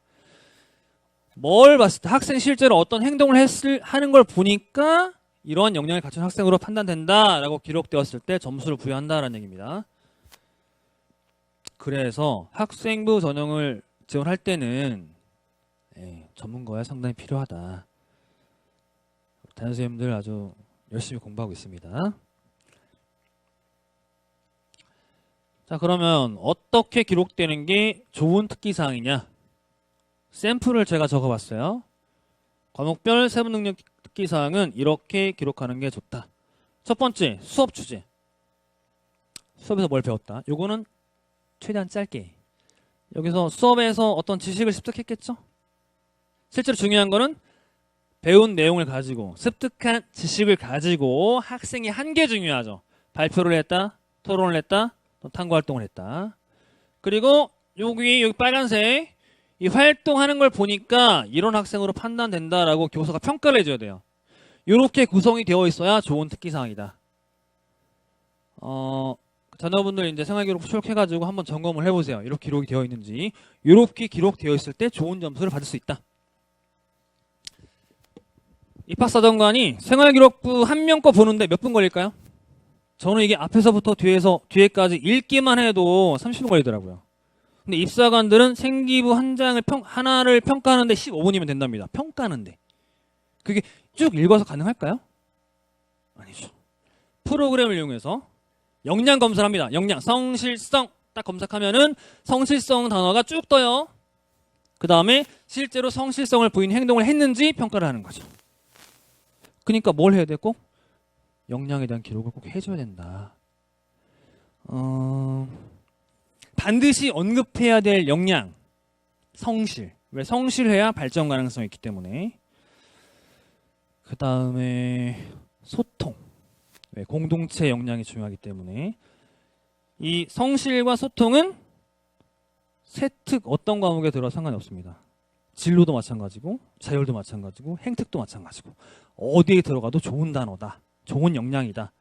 뭘 봤을 때 학생이 실제로 어떤 행동을 하는 걸 보니까 이러한 역량을 갖춘 학생으로 판단된다라고 기록되었을 때 점수를 부여한다라는 얘기입니다. 그래서 학생부 전형을 지원할 때는 전문가가 상당히 필요하다. 단수님들 아주 열심히 공부하고 있습니다. 자, 그러면 어떻게 기록되는 게 좋은 특기사항이냐? 샘플을 제가 적어봤어요. 과목별 세부 능력 특기사항은 이렇게 기록하는 게 좋다. 첫 번째, 수업 주제. 수업에서 뭘 배웠다. 요거는 최대한 짧게. 여기서 수업에서 어떤 지식을 습득했겠죠? 실제로 중요한 거는 배운 내용을 가지고 습득한 지식을 가지고 학생이 한 게 중요하죠. 발표를 했다, 토론을 했다, 또 탐구 활동을 했다. 그리고 여기 빨간색 이 활동하는 걸 보니까 이런 학생으로 판단된다라고 교사가 평가를 해줘야 돼요. 이렇게 구성이 되어 있어야 좋은 특기사항이다. 자녀분들 이제 생활기록 출력해가지고 한번 점검을 해보세요. 이렇게 기록이 되어 있는지. 이렇게 기록되어 있을 때 좋은 점수를 받을 수 있다. 입학사정관이 생활기록부 한 명 거 보는데 몇 분 걸릴까요? 저는 이게 앞에서부터 뒤에까지 읽기만 해도 30분 걸리더라고요. 근데 입사관들은 생기부 한 장을 하나를 평가하는데 15분이면 된답니다. 평가하는데. 그게 쭉 읽어서 가능할까요? 아니죠. 프로그램을 이용해서 역량 검사를 합니다. 역량, 성실성 딱 검색하면은 성실성 단어가 쭉 떠요. 그 다음에 실제로 성실성을 보이는 행동을 했는지 평가를 하는 거죠. 그러니까 뭘 해야 돼? 꼭 역량에 대한 기록을 꼭 해줘야 된다. 반드시 언급해야 될 역량, 성실. 왜? 성실해야 발전 가능성이 있기 때문에. 그 다음에 소통. 왜? 공동체 역량이 중요하기 때문에. 이 성실과 소통은 세특 어떤 과목에 들어 상관이 없습니다. 진로도 마찬가지고 자율도 마찬가지고 행특도 마찬가지고 어디에 들어가도 좋은 단어다. 좋은 역량이다.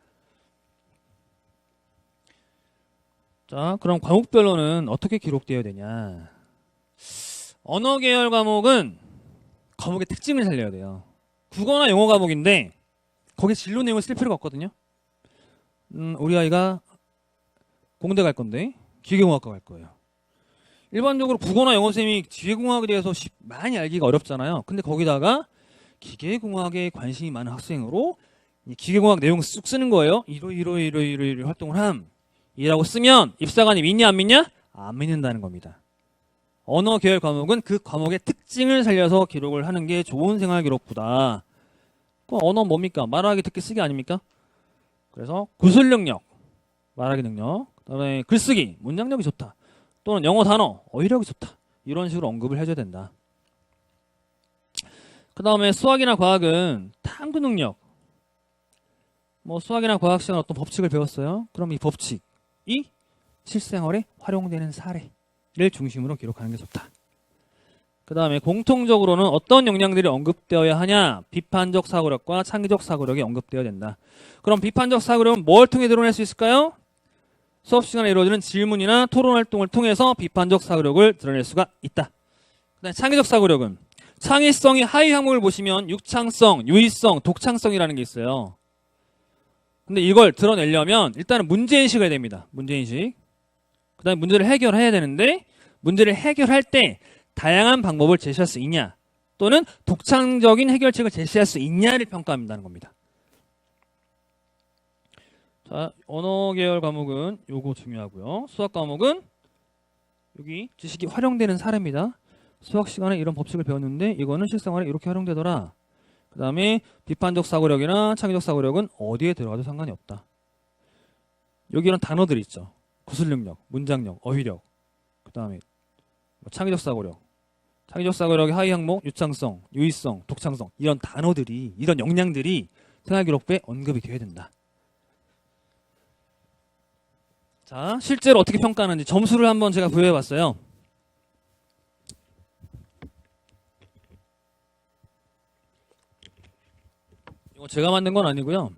자, 그럼 과목별로는 어떻게 기록되어야 되냐? 언어 계열 과목은 과목의 특징을 살려야 돼요. 국어나 영어 과목인데 거기에 진로 내용을 쓸 필요가 없거든요. 우리 아이가 공대 갈 건데 기계공학과 갈 거예요. 일반적으로 국어나 영어 쌤이 기계공학에 대해서 많이 알기가 어렵잖아요. 근데 거기다가 기계공학에 관심이 많은 학생으로 기계공학 내용을 쑥 쓰는 거예요. 이러 활동을 함. 이라고 쓰면 입사관이 믿냐 안 믿냐? 안 믿는다는 겁니다. 언어 계열 과목은 그 과목의 특징을 살려서 기록을 하는 게 좋은 생활기록부다. 그 언어 뭡니까? 말하기, 듣기, 쓰기 아닙니까? 그래서 구술 능력, 말하기 능력, 그다음에 글쓰기, 문장력이 좋다. 또는 영어 단어, 어휘력이 좋다. 이런 식으로 언급을 해줘야 된다. 그 다음에 수학이나 과학은 탐구 능력. 수학이나 과학 시간에 어떤 법칙을 배웠어요. 그럼 이 법칙이 실생활에 활용되는 사례를 중심으로 기록하는 게 좋다. 그 다음에 공통적으로는 어떤 역량들이 언급되어야 하냐? 비판적 사고력과 창의적 사고력이 언급되어야 된다. 그럼 비판적 사고력은 뭘 통해 드러낼 수 있을까요? 수업 시간에 이루어지는 질문이나 토론 활동을 통해서 비판적 사고력을 드러낼 수가 있다. 그다음에 창의적 사고력은 창의성이 하위 항목을 보시면 육창성, 유의성, 독창성이라는 게 있어요. 근데 이걸 드러내려면 일단은 문제인식을 해야 됩니다. 문제인식. 그 다음에 문제를 해결해야 되는데 문제를 해결할 때 다양한 방법을 제시할 수 있냐 또는 독창적인 해결책을 제시할 수 있냐를 평가한다는 겁니다. 자, 언어 계열 과목은 요거 중요하고요. 수학 과목은 여기 지식이 활용되는 사례입니다. 수학 시간에 이런 법칙을 배웠는데 이거는 실생활에 이렇게 활용되더라. 그 다음에 비판적 사고력이나 창의적 사고력은 어디에 들어가도 상관이 없다. 여기 이런 단어들이 있죠. 구술 능력, 문장력, 어휘력, 그 다음에 창의적 사고력. 창의적 사고력의 하위 항목, 유창성, 유의성, 독창성 이런 단어들이, 이런 역량들이 생활기록부에 언급이 되어야 된다. 자, 실제로 어떻게 평가하는지 점수를 한번 제가 부여해봤어요. 이거 제가 만든 건 아니고요.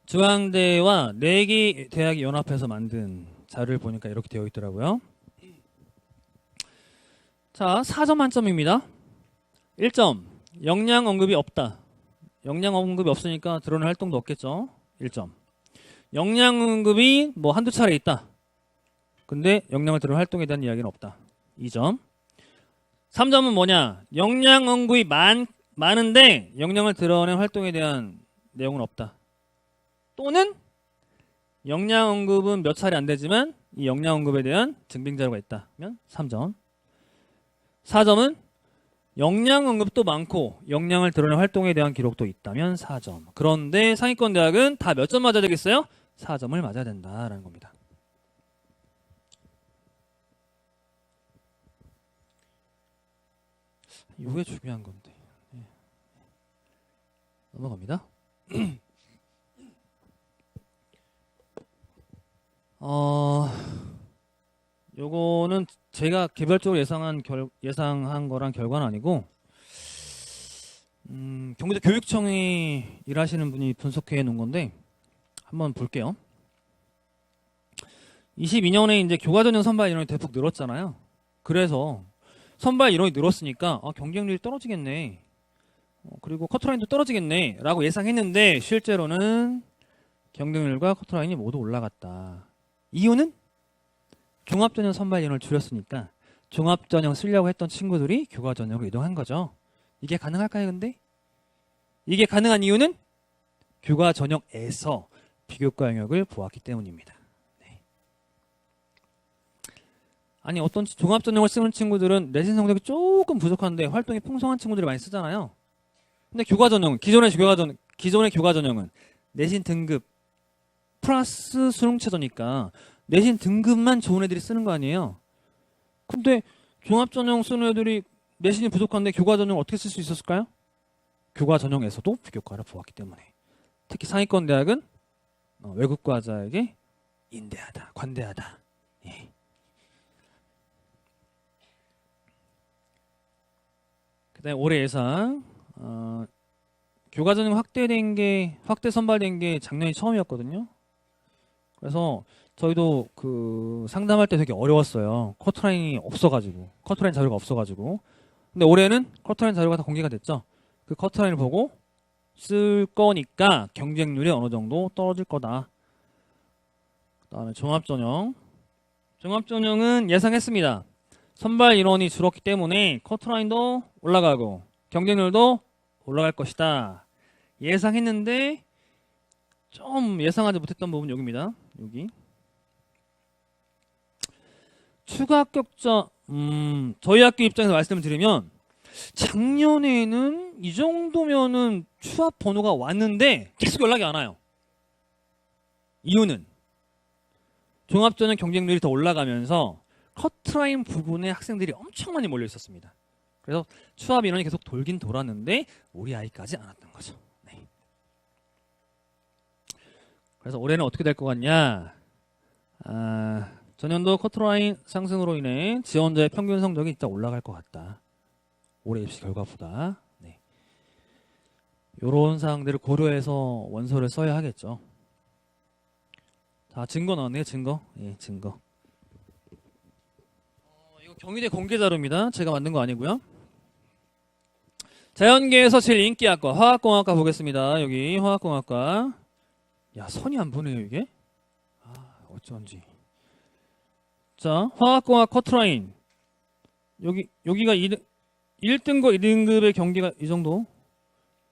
중앙대와 4개 대학이 연합해서 만든 자료를 보니까 이렇게 되어 있더라고요. 자, 4점 만점입니다. 1점. 역량 언급이 없다. 역량 언급이 없으니까 드러낼 활동도 없겠죠. 1점. 역량 언급이 뭐 한두 차례 있다. 근데 역량을 드러낼 활동에 대한 이야기는 없다. 2점. 3점은 뭐냐? 역량 언급이 많은데 역량을 드러낸 활동에 대한 내용은 없다. 또는 역량 언급은 몇 차례 안 되지만 이 역량 언급에 대한 증빙 자료가 있다면 3점. 4점은 역량 언급도 많고 역량을 드러낸 활동에 대한 기록도 있다면 4점. 그런데 상위권 대학은 다 몇 점 맞아야 되겠어요? 4점을 맞아야 된다라는 겁니다. 이게 중요한 건데. 넘어갑니다. 요거는 제가 개별적으로 예상한 거랑 결과는 아니고, 경기도 교육청이 일하시는 분이 분석해 놓은 건데, 한번 볼게요. 22년에 이제 교과 전형 선발 인원이 대폭 늘었잖아요. 그래서 선발 인원이 늘었으니까 경쟁률이 떨어지겠네. 그리고 커트라인도 떨어지겠네 라고 예상했는데 실제로는 경쟁률과 커트라인이 모두 올라갔다. 이유는 종합전형 선발 인원을 줄였으니까 종합전형 쓰려고 했던 친구들이 교과전형으로 이동한 거죠. 이게 가능할까요 근데? 이게 가능한 이유는 교과전형에서 비교과 영역을 보았기 때문입니다. 네. 아니 어떤 종합전형을 쓰는 친구들은 내신 성적이 조금 부족한데 활동이 풍성한 친구들이 많이 쓰잖아요. 근데 교과전형은 기존의 교과전형은 내신 등급 플러스 수능체제니까 내신 등급만 좋은 애들이 쓰는 거 아니에요. 근데 종합전형 쓰는 애들이 내신이 부족한데 교과전형 어떻게 쓸 수 있었을까요? 교과전형에서도 비교과를 보았기 때문에. 특히 상위권 대학은 외국과자에게 인대하다, 관대하다. 예. 그 다음에 올해 예상 교과전형 확대 선발된 게 작년이 처음이었거든요. 그래서 저희도 그 상담할 때 되게 어려웠어요. 커트라인 자료가 없어가지고. 근데 올해는 커트라인 자료가 다 공개가 됐죠. 그 커트라인을 보고 쓸 거니까 경쟁률이 어느 정도 떨어질 거다. 그 다음에 종합전형은 예상했습니다. 선발 인원이 줄었기 때문에 커트라인도 올라가고 경쟁률도 올라갈 것이다. 예상했는데 좀 예상하지 못했던 부분 여기입니다. 여기 추가 합격자 저희 학교 입장에서 말씀을 드리면 작년에는 이 정도면은 추합 번호가 왔는데 계속 연락이 안 와요. 이유는 종합전형 경쟁률이 더 올라가면서 커트라인 부분에 학생들이 엄청 많이 몰려 있었습니다. 그래서 추합 인원이 계속 돌긴 돌았는데 우리 아이까지 안 왔던 거죠. 네. 그래서 올해는 어떻게 될 것 같냐? 전년도 커트라인 상승으로 인해 지원자의 평균 성적이 진짜 올라갈 것 같다. 올해 입시 결과보다. 네. 이런 사항들을 고려해서 원서를 써야 하겠죠. 자, 증거 나왔네요. 증거. 예, 증거. 이거 경희대 공개 자료입니다. 제가 만든 거 아니고요. 자연계에서 제일 인기학과 화학공학과 보겠습니다. 여기 화학공학과. 야, 선이 안 보네요 이게. 어쩐지. 자, 화학공학 커트라인. 여기가 1등급, 2등급의 경기가 이 정도.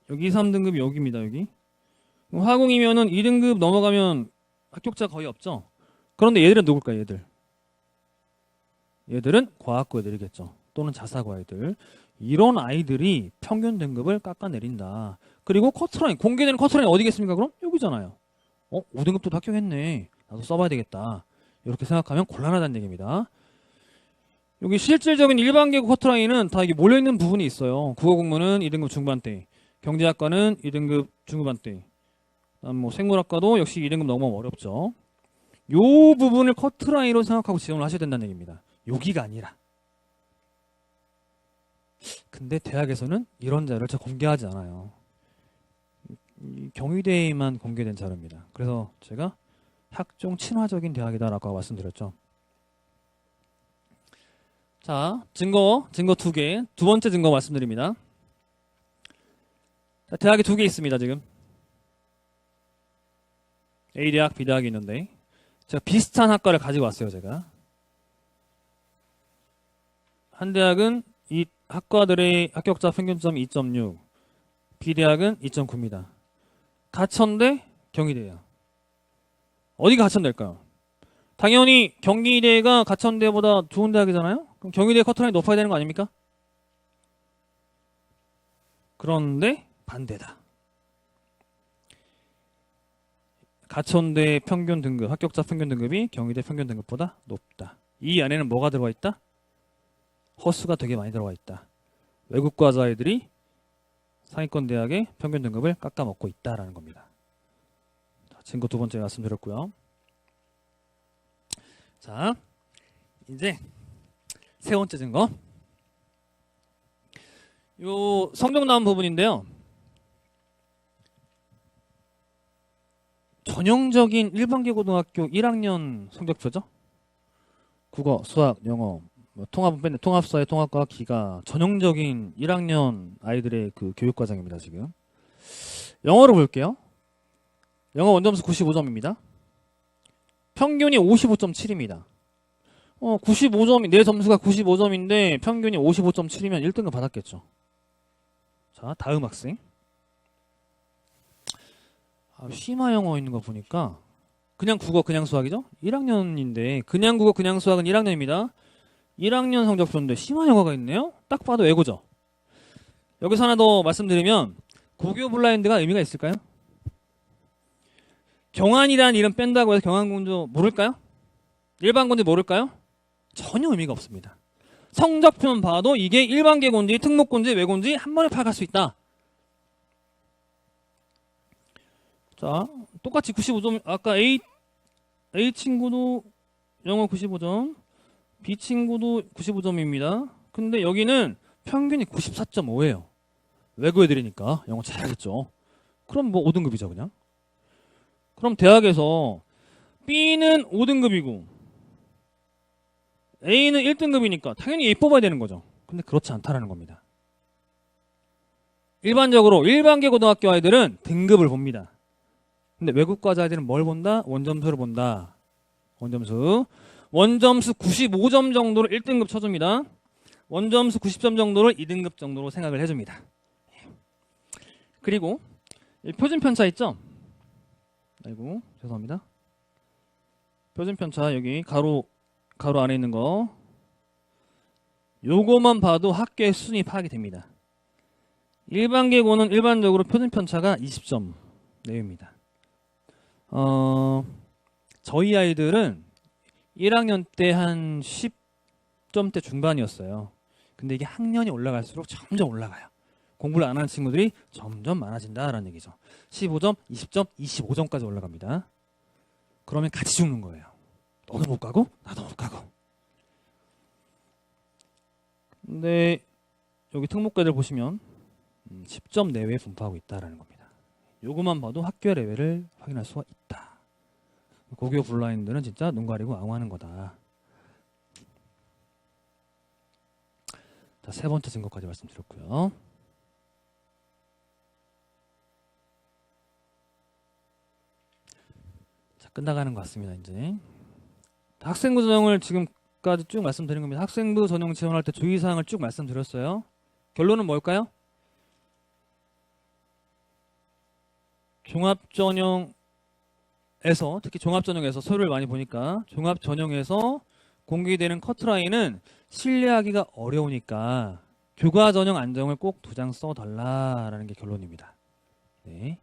여기 3등급이 여기입니다. 여기. 화공이면은 2등급 넘어가면 합격자 거의 없죠. 그런데 얘들은 누굴까요? 얘들은 과학고 애들이겠죠. 또는 자사고 애들. 이런 아이들이 평균 등급을 깎아내린다. 그리고 커트라인, 공개되는 커트라인 어디겠습니까? 그럼 여기잖아요. 5등급도 합격했네. 나도 써봐야 되겠다. 이렇게 생각하면 곤란하다는 얘기입니다. 여기 실질적인 일반계고 커트라인은 다 이게 몰려있는 부분이 있어요. 국어국문은 2등급 중반대, 경제학과는 2등급 중후반대, 뭐 생물학과도 역시 2등급 넘어가면 어렵죠. 요 부분을 커트라인으로 생각하고 지원을 하셔야 된다는 얘기입니다. 여기가 아니라. 근데 대학에서는 이런 자료를 잘 공개하지 않아요. 경희대에만 공개된 자료입니다. 그래서 제가 학종 친화적인 대학이다라고 말씀드렸죠. 자, 증거 2개. 두 번째 증거 말씀드립니다. 자, 대학이 두 개 있습니다, 지금. A대학, B대학이 있는데 제가 비슷한 학과를 가지고 왔어요, 제가. 한 대학은 이 학과들의 합격자 평균점이 2.6, B대학은 2.9입니다. 가천대, 경희대예요. 어디가 가천대일까요? 당연히 경희대가 가천대보다 좋은 대학이잖아요? 그럼 경희대 커트라인이 높아야 되는 거 아닙니까? 그런데 반대다. 가천대 평균 등급, 합격자 평균 등급이 경희대 평균 등급보다 높다. 이 안에는 뭐가 들어가 있다? 허수가 되게 많이 들어가 있다. 외국 과자애들이 상위권 대학의 평균 등급을 깎아먹고 있다라는 겁니다. 자, 증거 두 번째 말씀드렸고요. 자, 이제 세 번째 증거. 요 성적 나온 부분인데요. 전형적인 일반계 고등학교 1학년 성적표죠. 국어, 수학, 영어, 통합은 뺐네. 통합사회, 통합과학, 기가 전형적인 1학년 아이들의 그 교육과정입니다. 지금 영어로 볼게요. 영어 원점수 95점입니다. 평균이 55.7입니다. 95점이 내 점수가 95점인데 평균이 55.7이면 1등급 받았겠죠. 자, 다음 학생. 심화 영어 있는 거 보니까 그냥 국어, 그냥 수학이죠? 1학년인데 그냥 국어, 그냥 수학은 1학년입니다. 1학년 성적표인데 심화 영어가 있네요? 딱 봐도 외고죠. 여기서 하나 더 말씀드리면 고교 블라인드가 의미가 있을까요? 경환이라는 이름 뺀다고 해서 경환군주 모를까요? 일반군주 모를까요? 전혀 의미가 없습니다. 성적표만 봐도 이게 일반계군지 특목군지 외군지 한 번에 파악할 수 있다. 자, 똑같이 95점. 아까 A 친구도 영어 95점, B 친구도 95점입니다. 근데 여기는 평균이 94.5예요. 외고 애들이니까 영어 잘하겠죠. 그럼 뭐 5등급이죠, 그냥. 그럼 대학에서 B는 5등급이고 A는 1등급이니까 당연히 A 뽑아야 되는 거죠. 근데 그렇지 않다라는 겁니다. 일반적으로 일반계 고등학교 아이들은 등급을 봅니다. 근데 외국 과자 아이들은 뭘 본다? 원점수를 본다. 원점수 95점 정도로 1등급 쳐줍니다. 원점수 90점 정도를 2등급 정도로 생각을 해줍니다. 그리고 표준 편차 있죠? 아이고 죄송합니다. 표준 편차 여기 가로 안에 있는 거 요거만 봐도 학교의 수준이 파악이 됩니다. 일반계고는 일반적으로 표준 편차가 20점 내외입니다. 저희 아이들은 1학년 때 한 10점대 중반이었어요. 근데 이게 학년이 올라갈수록 점점 올라가요. 공부를 안 하는 친구들이 점점 많아진다라는 얘기죠. 15점, 20점, 25점까지 올라갑니다. 그러면 같이 죽는 거예요. 너도 못 가고 나도 못 가고. 근데 여기 특목고들 보시면 10점 내외에 분포하고 있다라는 겁니다. 요것만 봐도 학교 레벨을 확인할 수가 있다. 고교 블라인드는 진짜 눈 가리고 앙호하는 거다. 자, 세 번째 증거까지 말씀드렸고요. 자, 끝나가는 것 같습니다. 이제 학생부 전형을 지금까지 쭉 말씀드린 겁니다. 학생부 전형 지원할 때 주의사항을 쭉 말씀드렸어요. 결론은 뭘까요? 종합전형에서 특히 종합전형에서 서류를 많이 보니까 종합전형에서 공개되는 커트라인은 신뢰하기가 어려우니까 교과전형 안정을 꼭 2장 써달라라는 게 결론입니다. 네.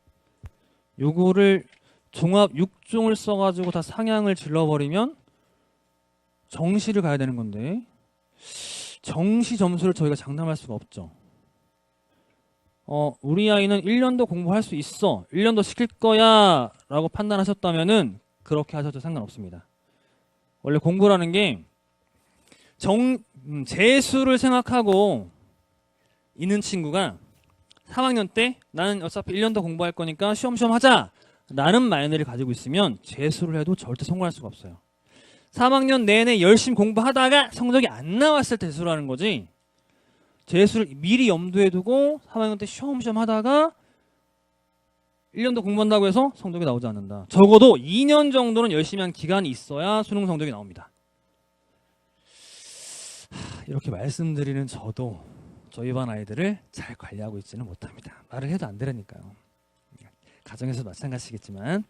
요거를 종합 6종을 써가지고 다 상향을 질러버리면 정시를 가야 되는 건데 정시 점수를 저희가 장담할 수가 없죠. 우리 아이는 1년 더 공부할 수 있어, 1년 더 시킬 거야 라고 판단하셨다면은 그렇게 하셔도 상관없습니다. 원래 공부라는 게 재수를 생각하고 있는 친구가 3학년 때 나는 어차피 1년 더 공부할 거니까 쉬엄쉬엄 하자 라는 마인드를 가지고 있으면 재수를 해도 절대 성공할 수가 없어요. 3학년 내내 열심히 공부하다가 성적이 안 나왔을 때 재수를 하는 거지, 재수를 미리 염두에 두고 3학년 때 쉬엄쉬엄 하다가 1년도 공부한다고 해서 성적이 나오지 않는다. 적어도 2년 정도는 열심히 한 기간이 있어야 수능 성적이 나옵니다. 이렇게 말씀드리는 저도 저희 반 아이들을 잘 관리하고 있지는 못합니다. 말을 해도 안 들으니까요. 가정에서도 마찬가지겠지만.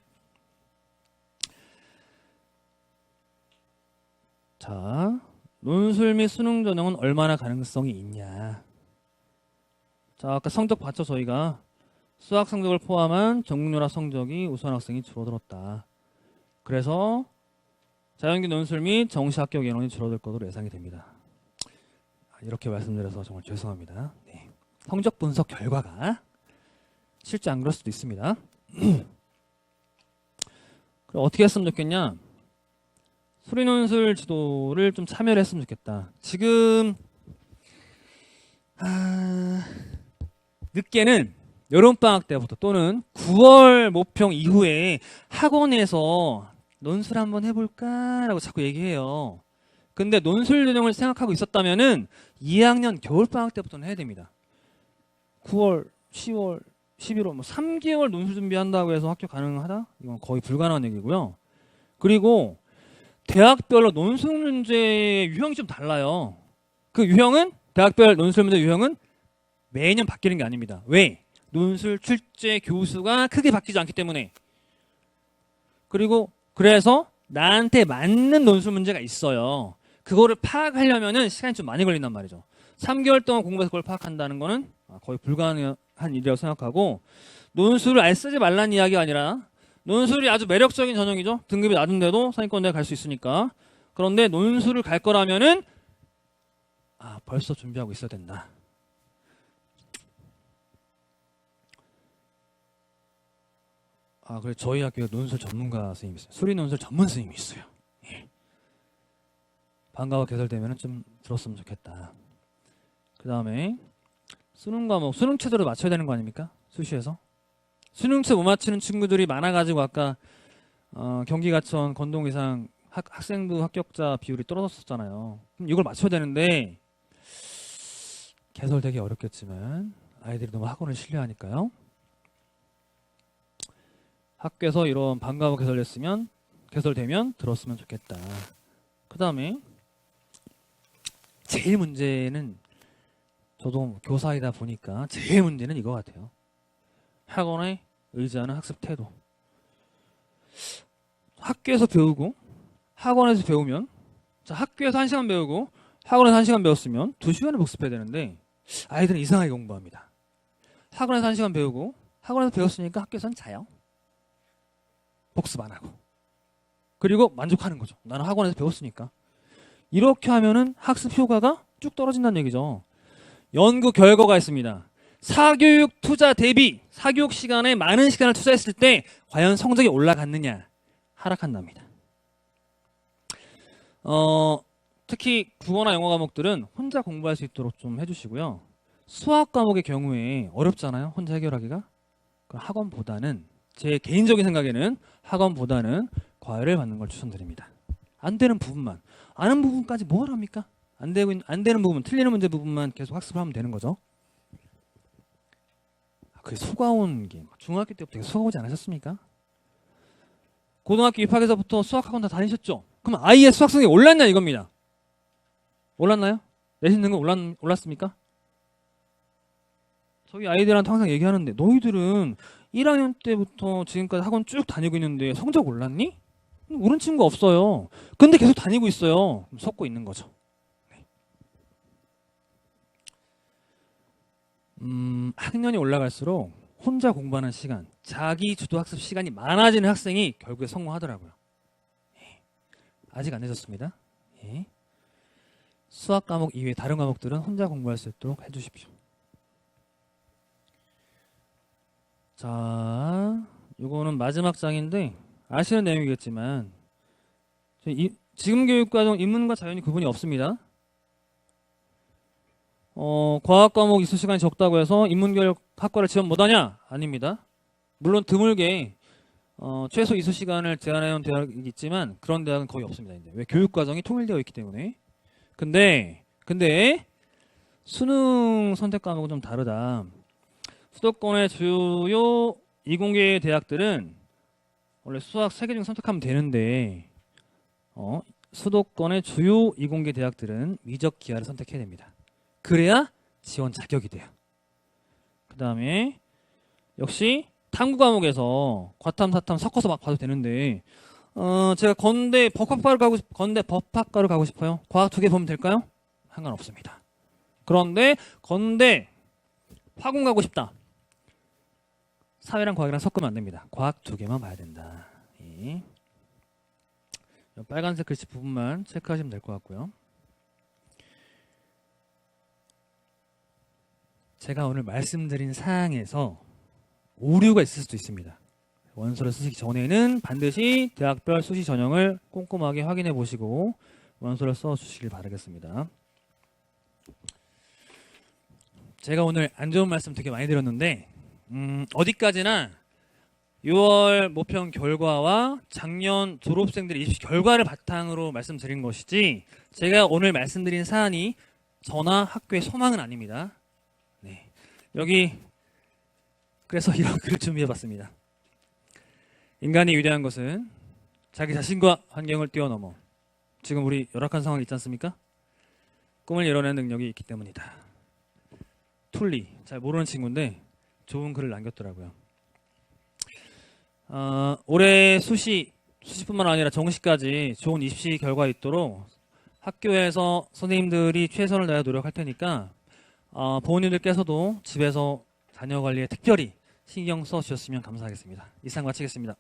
자, 논술 및 수능 전형은 얼마나 가능성이 있냐. 자, 아까 성적 봤죠, 저희가. 수학 성적을 포함한 전국연합 성적이 우수한 학생이 줄어들었다. 그래서 자연계 논술 및 정시 합격 인원이 줄어들 것으로 예상이 됩니다. 이렇게 말씀드려서 정말 죄송합니다. 네. 성적 분석 결과가 실제 안 그럴 수도 있습니다. 그럼 어떻게 했으면 좋겠냐? 수리논술 지도를 좀 참여를 했으면 좋겠다. 지금 늦게는 여름방학 때부터 또는 9월 모평 이후에 학원에서 논술 한번 해볼까? 라고 자꾸 얘기해요. 근데 논술 전형을 생각하고 있었다면은 2학년 겨울방학 때부터는 해야 됩니다. 9월, 10월, 11월, 뭐 3개월 논술 준비한다고 해서 합격 가능하다? 이건 거의 불가능한 얘기고요. 그리고 대학별로 논술 문제의 유형이 좀 달라요. 그 유형은, 대학별 논술 문제 유형은 매년 바뀌는 게 아닙니다. 왜? 논술 출제 교수가 크게 바뀌지 않기 때문에. 그리고 그래서 나한테 맞는 논술 문제가 있어요. 그거를 파악하려면은 시간이 좀 많이 걸린단 말이죠. 3개월 동안 공부해서 그걸 파악한다는 거는 거의 불가능한 일이라고 생각하고, 논술을 아예 쓰지 말라는 이야기가 아니라 논술이 아주 매력적인 전형이죠. 등급이 낮은데도 상위권대에 갈 수 있으니까. 그런데 논술을 갈 거라면은 벌써 준비하고 있어야 된다. 그래 저희 학교에 논술 전문가 선생님이 있어요. 수리 논술 전문 선생님이 있어요. 예. 방과후 개설되면 좀 들었으면 좋겠다. 그 다음에 수능 과목, 수능 체제로 맞춰야 되는 거 아닙니까? 수시에서. 수능체 못 맞추는 친구들이 많아가지고 아까 경기가천 건동 이상 학생부 합격자 비율이 떨어졌었잖아요. 그럼 이걸 맞춰야 되는데 개설되기 어렵겠지만 아이들이 너무 학원을 신뢰하니까요. 학교에서 이런 방과후 개설되면 들었으면 좋겠다. 그 다음에 제일 문제는, 저도 교사이다 보니까 제일 문제는 이거 같아요. 학원에 의지하는 학습 태도. 학교에서 배우고 학원에서 배우면, 자, 학교에서 1시간 배우고 학원에서 1시간 배웠으면 2시간을 복습해야 되는데 아이들은 이상하게 공부합니다. 학원에서 1시간 배우고 학원에서 배웠으니까 학교에서는 자요. 복습 안 하고. 그리고 만족하는 거죠. 나는 학원에서 배웠으니까. 이렇게 하면은 학습 효과가 쭉 떨어진다는 얘기죠. 연구 결과가 있습니다. 사교육 투자 대비 사교육 시간에 많은 시간을 투자했을 때 과연 성적이 올라갔느냐? 하락한답니다. 특히 국어나 영어 과목들은 혼자 공부할 수 있도록 좀 해주시고요. 수학 과목의 경우에 어렵잖아요. 혼자 해결하기가. 학원보다는, 제 개인적인 생각에는 학원보다는 과외를 받는 걸 추천드립니다. 안 되는 부분만, 아는 부분까지 뭘 합니까? 안 되는 부분, 틀리는 문제 부분만 계속 학습을 하면 되는 거죠. 그게 속아온 게 중학교 때부터 속아오지 않으셨습니까? 고등학교 입학해서부터 수학학원 다 다니셨죠? 그럼 아이의 수학 성적이 올랐냐 이겁니다. 올랐나요? 내신 등급 올랐습니까? 저희 아이들한테 항상 얘기하는데, 너희들은 1학년 때부터 지금까지 학원 쭉 다니고 있는데 성적 올랐니? 오른 친구 없어요. 근데 계속 다니고 있어요. 속고 있는 거죠. 네. 학년이 올라갈수록 혼자 공부하는 시간, 자기 주도 학습 시간이 많아지는 학생이 결국에 성공하더라고요. 예. 아직 안 늦었습니다. 예. 수학 과목 이외에 다른 과목들은 혼자 공부할 수 있도록 해주십시오. 자, 이거는 마지막 장인데 아시는 내용이겠지만 지금 교육과정 인문과 자연이 구분이 없습니다. 과학 과목 이수 시간이 적다고 해서 인문계열 학과를 지원 못하냐? 아닙니다. 물론 드물게 최소 이수 시간을 제한해온 대학이 있지만 그런 대학은 거의 없습니다. 이제. 왜? 교육과정이 통일되어 있기 때문에. 근데 수능 선택 과목은 좀 다르다. 수도권의 주요 이공계 대학들은 원래 수학 3개 중 선택하면 되는데 수도권의 주요 이공계 대학들은 미적 기하를 선택해야 됩니다. 그래야 지원 자격이 돼요. 그 다음에 역시 탐구 과목에서 과탐, 사탐 섞어서 막 봐도 되는데 제가 건대 법학과를 가고 싶어요. 과학 2개 보면 될까요? 상관없습니다. 그런데 건대 화공 가고 싶다. 사회랑 과학이랑 섞으면 안 됩니다. 과학 2개만 봐야 된다. 이 빨간색 글씨 부분만 체크하시면 될 것 같고요. 제가 오늘 말씀드린 사항에서 오류가 있을 수도 있습니다. 원서를 쓰시기 전에는 반드시 대학별 수시 전형을 꼼꼼하게 확인해 보시고 원서를 써 주시길 바라겠습니다. 제가 오늘 안 좋은 말씀 되게 많이 드렸는데 어디까지나 6월 모평 결과와 작년 졸업생들의 입시 결과를 바탕으로 말씀드린 것이지 제가 오늘 말씀드린 사안이 저나 학교의 소망은 아닙니다. 네. 여기 그래서 이런 글을 준비해봤습니다. 인간이 위대한 것은 자기 자신과 환경을 뛰어넘어 지금 우리 열악한 상황이 있지 않습니까? 꿈을 이뤄내는 능력이 있기 때문이다. 툴리, 잘 모르는 친구인데 좋은 글을 남겼더라고요. 올해 수시뿐만 아니라 정시까지 좋은 입시 결과 있도록 학교에서 선생님들이 최선을 다해 노력할 테니까 부모님들께서도 집에서 자녀 관리에 특별히 신경 써 주셨으면 감사하겠습니다. 이상 마치겠습니다.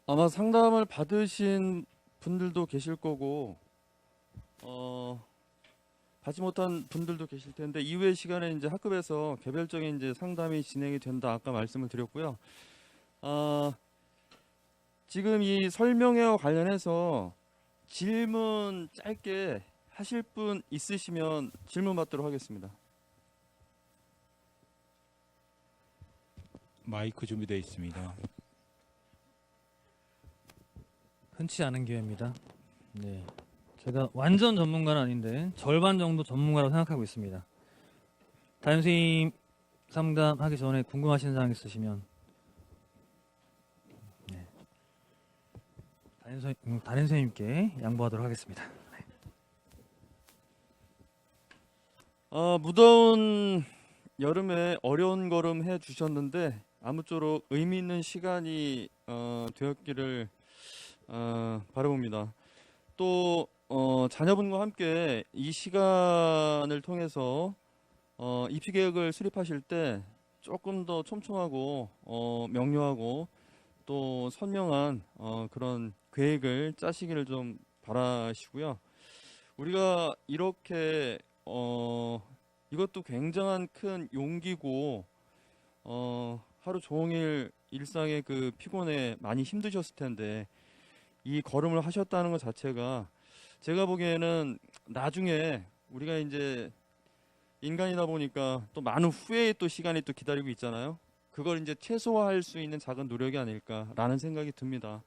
아마 상담을 받으신 분들도 계실 거고 받지 못한 분들도 계실 텐데 이후의 시간에 이제 학급에서 개별적인 이제 상담이 진행이 된다 아까 말씀을 드렸고요. 지금 이 설명회와 관련해서 질문 짧게 하실 분 있으시면 질문 받도록 하겠습니다. 마이크 준비되어 있습니다. 흔치 않은 기회입니다. 네, 제가 완전 전문가는 아닌데 절반 정도 전문가라고 생각하고 있습니다. 담임 선생님 상담하기 전에 궁금하신 사항 있으시면 네, 담임 선생님께 양보하도록 하겠습니다. 무더운 여름에 어려운 걸음 해 주셨는데 아무쪼록 의미 있는 시간이 되었기를 바라봅니다. 또 자녀분과 함께 이 시간을 통해서 입시 계획을 수립하실 때 조금 더 촘촘하고 명료하고 또 선명한 그런 계획을 짜시기를 좀 바라시고요. 우리가 이렇게 이것도 굉장한 큰 용기고 하루 종일 일상의 그 피곤에 많이 힘드셨을 텐데 이 걸음을 하셨다는 것 자체가 제가 보기에는 나중에 우리가 이제 인간이다 보니까 또 많은 후회의 또 시간이 또 기다리고 있잖아요. 그걸 이제 최소화할 수 있는 작은 노력이 아닐까라는 생각이 듭니다.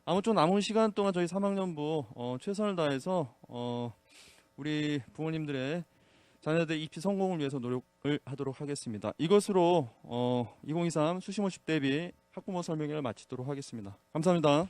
아무쪼록 남은 시간 동안 저희 3학년부 최선을 다해서 우리 부모님들의 자녀들 입시 성공을 위해서 노력을 하도록 하겠습니다. 이것으로 2023 수시모집 대비 학부모 설명회를 마치도록 하겠습니다. 감사합니다.